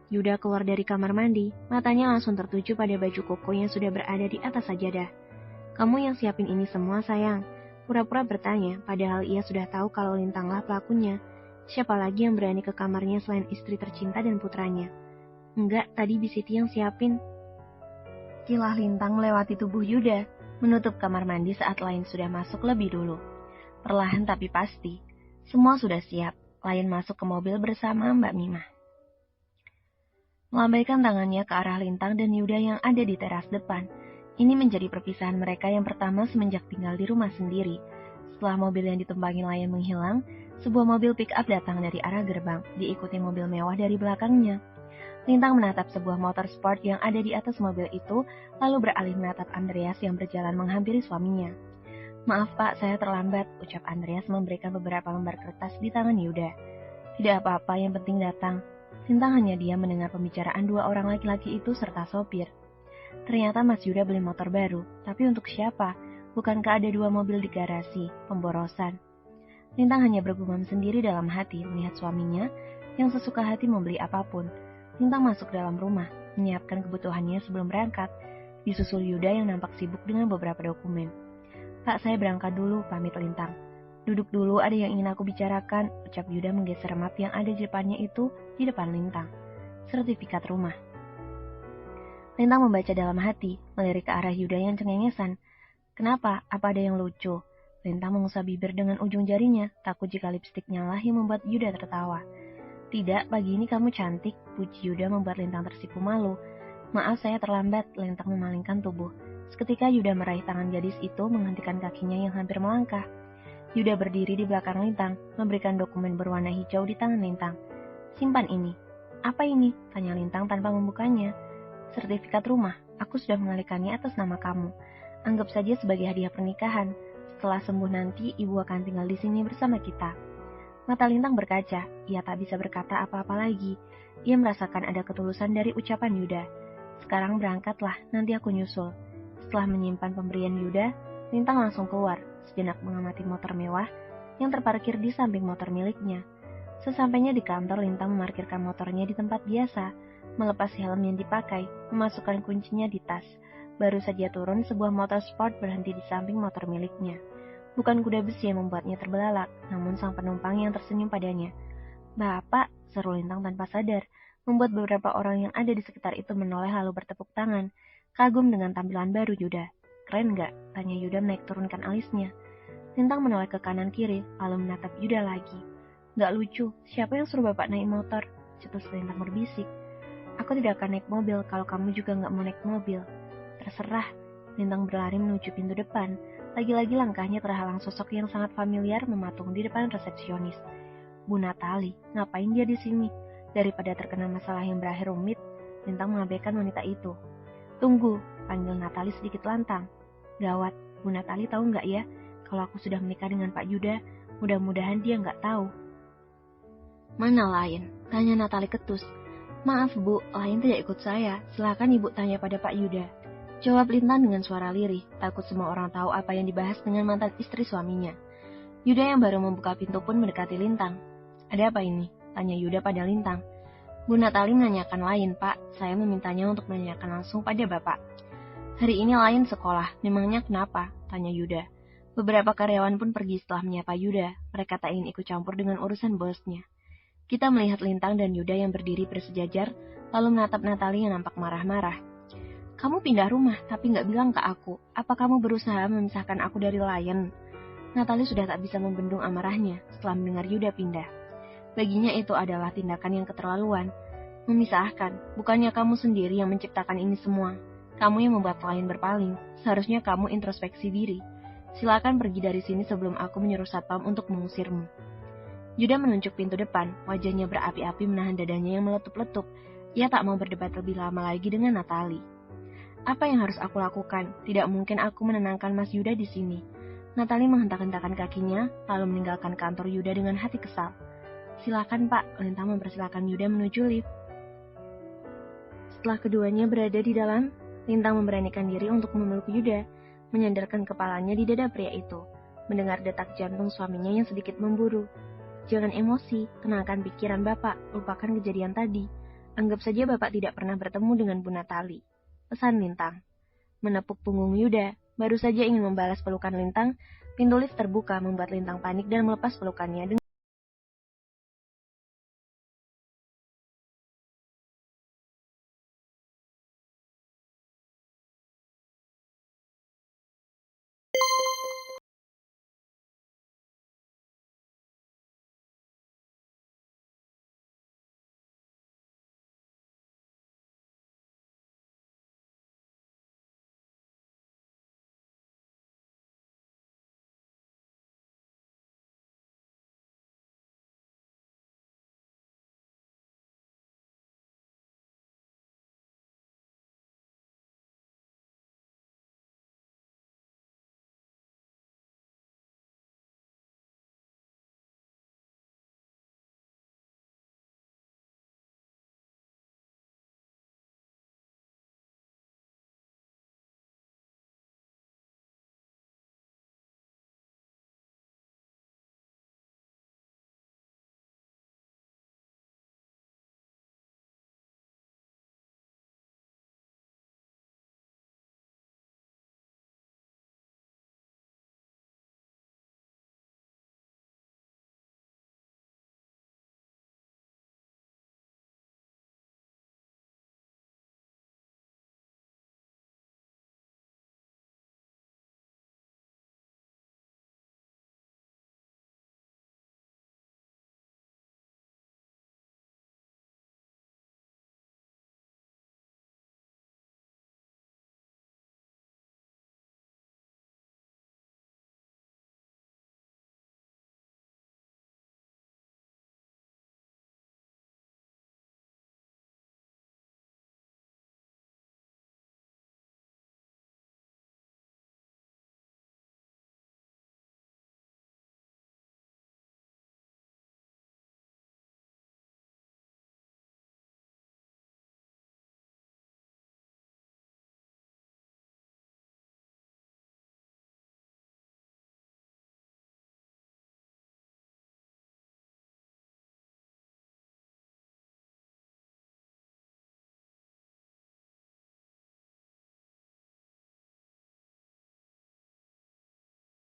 Yuda keluar dari kamar mandi, matanya langsung tertuju pada baju koko yang sudah berada di atas sajadah. Kamu yang siapin ini semua, sayang? Pura-pura bertanya, padahal ia sudah tahu kalau Lintanglah pelakunya. Siapa lagi yang berani ke kamarnya selain istri tercinta dan putranya? Enggak, tadi Bisiti yang siapin. Kilah Lintang melewati tubuh Yuda, menutup kamar mandi saat Lain sudah masuk lebih dulu. Perlahan tapi pasti, semua sudah siap. Lain masuk ke mobil bersama Mbak Mimah. Melambaikan tangannya ke arah Lintang dan Yuda yang ada di teras depan. Ini menjadi perpisahan mereka yang pertama semenjak tinggal di rumah sendiri. Setelah mobil yang ditumpangi Lain menghilang, sebuah mobil pick-up datang dari arah gerbang, diikuti mobil mewah dari belakangnya. Lintang menatap sebuah motor sport yang ada di atas mobil itu, lalu beralih menatap Andreas yang berjalan menghampiri suaminya. Maaf Pak, saya terlambat, ucap Andreas memberikan beberapa lembar kertas di tangan Yuda. Tidak apa-apa, yang penting datang. Lintang hanya diam mendengar pembicaraan dua orang laki-laki itu serta sopir. Ternyata Mas Yuda beli motor baru, tapi untuk siapa? Bukankah ada dua mobil di garasi? Pemborosan. Lintang hanya bergumam sendiri dalam hati melihat suaminya yang sesuka hati membeli apapun. Lintang masuk dalam rumah, menyiapkan kebutuhannya sebelum berangkat, disusul Yuda yang nampak sibuk dengan beberapa dokumen. Pak, saya berangkat dulu, pamit Lintang. Duduk dulu, ada yang ingin aku bicarakan, ucap Yuda menggeser map yang ada di depannya itu di depan Lintang. Sertifikat rumah. Lintang membaca dalam hati, melirik ke arah Yuda yang cengengesan. Kenapa? Apa ada yang lucu? Lintang mengusap bibir dengan ujung jarinya, takut jika lipstiknya lah yang membuat Yuda tertawa. Tidak, pagi ini kamu cantik, puji Yuda membuat Lintang tersipu malu. Maaf, saya terlambat, Lintang memalingkan tubuh. Seketika Yuda meraih tangan gadis itu menghentikan kakinya yang hampir melangkah. Yuda berdiri di belakang Lintang, memberikan dokumen berwarna hijau di tangan Lintang. Simpan ini. Apa ini? Tanya Lintang tanpa membukanya. Sertifikat rumah, aku sudah mengalihkannya atas nama kamu. Anggap saja sebagai hadiah pernikahan. Setelah sembuh nanti, ibu akan tinggal di sini bersama kita. Mata Lintang berkaca, ia tak bisa berkata apa-apa lagi. Ia merasakan ada ketulusan dari ucapan Yuda. Sekarang berangkatlah, nanti aku nyusul. Setelah menyimpan pemberian Yuda, Lintang langsung keluar, sejenak mengamati motor mewah yang terparkir di samping motor miliknya. Sesampainya di kantor, Lintang memarkirkan motornya di tempat biasa, melepas helm yang dipakai, memasukkan kuncinya di tas. Baru saja turun, sebuah motor sport berhenti di samping motor miliknya. Bukan kuda besi yang membuatnya terbelalak, namun sang penumpang yang tersenyum padanya. Bapak, seru Lintang tanpa sadar, membuat beberapa orang yang ada di sekitar itu menoleh lalu bertepuk tangan, kagum dengan tampilan baru Yuda. Keren nggak? Tanya Yuda menaik turunkan alisnya. Lintang menoleh ke kanan kiri, lalu menatap Yuda lagi. Nggak lucu, siapa yang suruh bapak naik motor? Cetus Lintang berbisik. Aku tidak akan naik mobil kalau kamu juga nggak mau naik mobil. Terserah. Lintang berlari menuju pintu depan. Lagi-lagi langkahnya terhalang sosok yang sangat familiar mematung di depan resepsionis. Bu Natali, ngapain dia di sini? Daripada terkena masalah yang berakhir rumit, Lintang mengabaikan wanita itu. Tunggu, panggil Natali sedikit lantang. Gawat, Bu Natali tahu nggak ya? Kalau aku sudah menikah dengan Pak Yuda, mudah-mudahan dia nggak tahu. Mana Lain? Tanya Natali ketus. Maaf Bu, Lain tidak ikut saya. Silakan Ibu tanya pada Pak Yuda. Jawab Lintang dengan suara lirih, takut semua orang tahu apa yang dibahas dengan mantan istri suaminya. Yuda yang baru membuka pintu pun mendekati Lintang. Ada apa ini? Tanya Yuda pada Lintang. Bu Natali menanyakan Lain, Pak. Saya memintanya untuk menanyakan langsung pada Bapak. Hari ini Lain sekolah, memangnya kenapa? Tanya Yuda. Beberapa karyawan pun pergi setelah menyapa Yuda. Mereka tak ingin ikut campur dengan urusan bosnya. Kita melihat Lintang dan Yuda yang berdiri bersejajar, lalu menatap Natali yang nampak marah-marah. Kamu pindah rumah, tapi nggak bilang ke aku. Apa kamu berusaha memisahkan aku dari Lain? Natali sudah tak bisa membendung amarahnya setelah mendengar Yuda pindah. Baginya itu adalah tindakan yang keterlaluan. Memisahkan, bukannya kamu sendiri yang menciptakan ini semua. Kamu yang membuat klien berpaling. Seharusnya kamu introspeksi diri. Silakan pergi dari sini sebelum aku menyuruh satpam untuk mengusirmu. Yuda menunjuk pintu depan, wajahnya berapi-api menahan dadanya yang meletup-letup. Ia tak mau berdebat lebih lama lagi dengan Natali. Apa yang harus aku lakukan? Tidak mungkin aku menenangkan Mas Yuda di sini. Natali menghentak-hentakan kakinya, lalu meninggalkan kantor Yuda dengan hati kesal. Silakan Pak, Lintang mempersilakan Yuda menuju lift. Setelah keduanya berada di dalam, Lintang memberanikan diri untuk memeluk Yuda, menyandarkan kepalanya di dada pria itu, mendengar detak jantung suaminya yang sedikit memburu. Jangan emosi, tenangkan pikiran Bapak, lupakan kejadian tadi. Anggap saja Bapak tidak pernah bertemu dengan Bu Natali. Pesan Lintang. Menepuk punggung Yuda, baru saja ingin membalas pelukan Lintang, pintu lift terbuka membuat Lintang panik dan melepas pelukannya dengan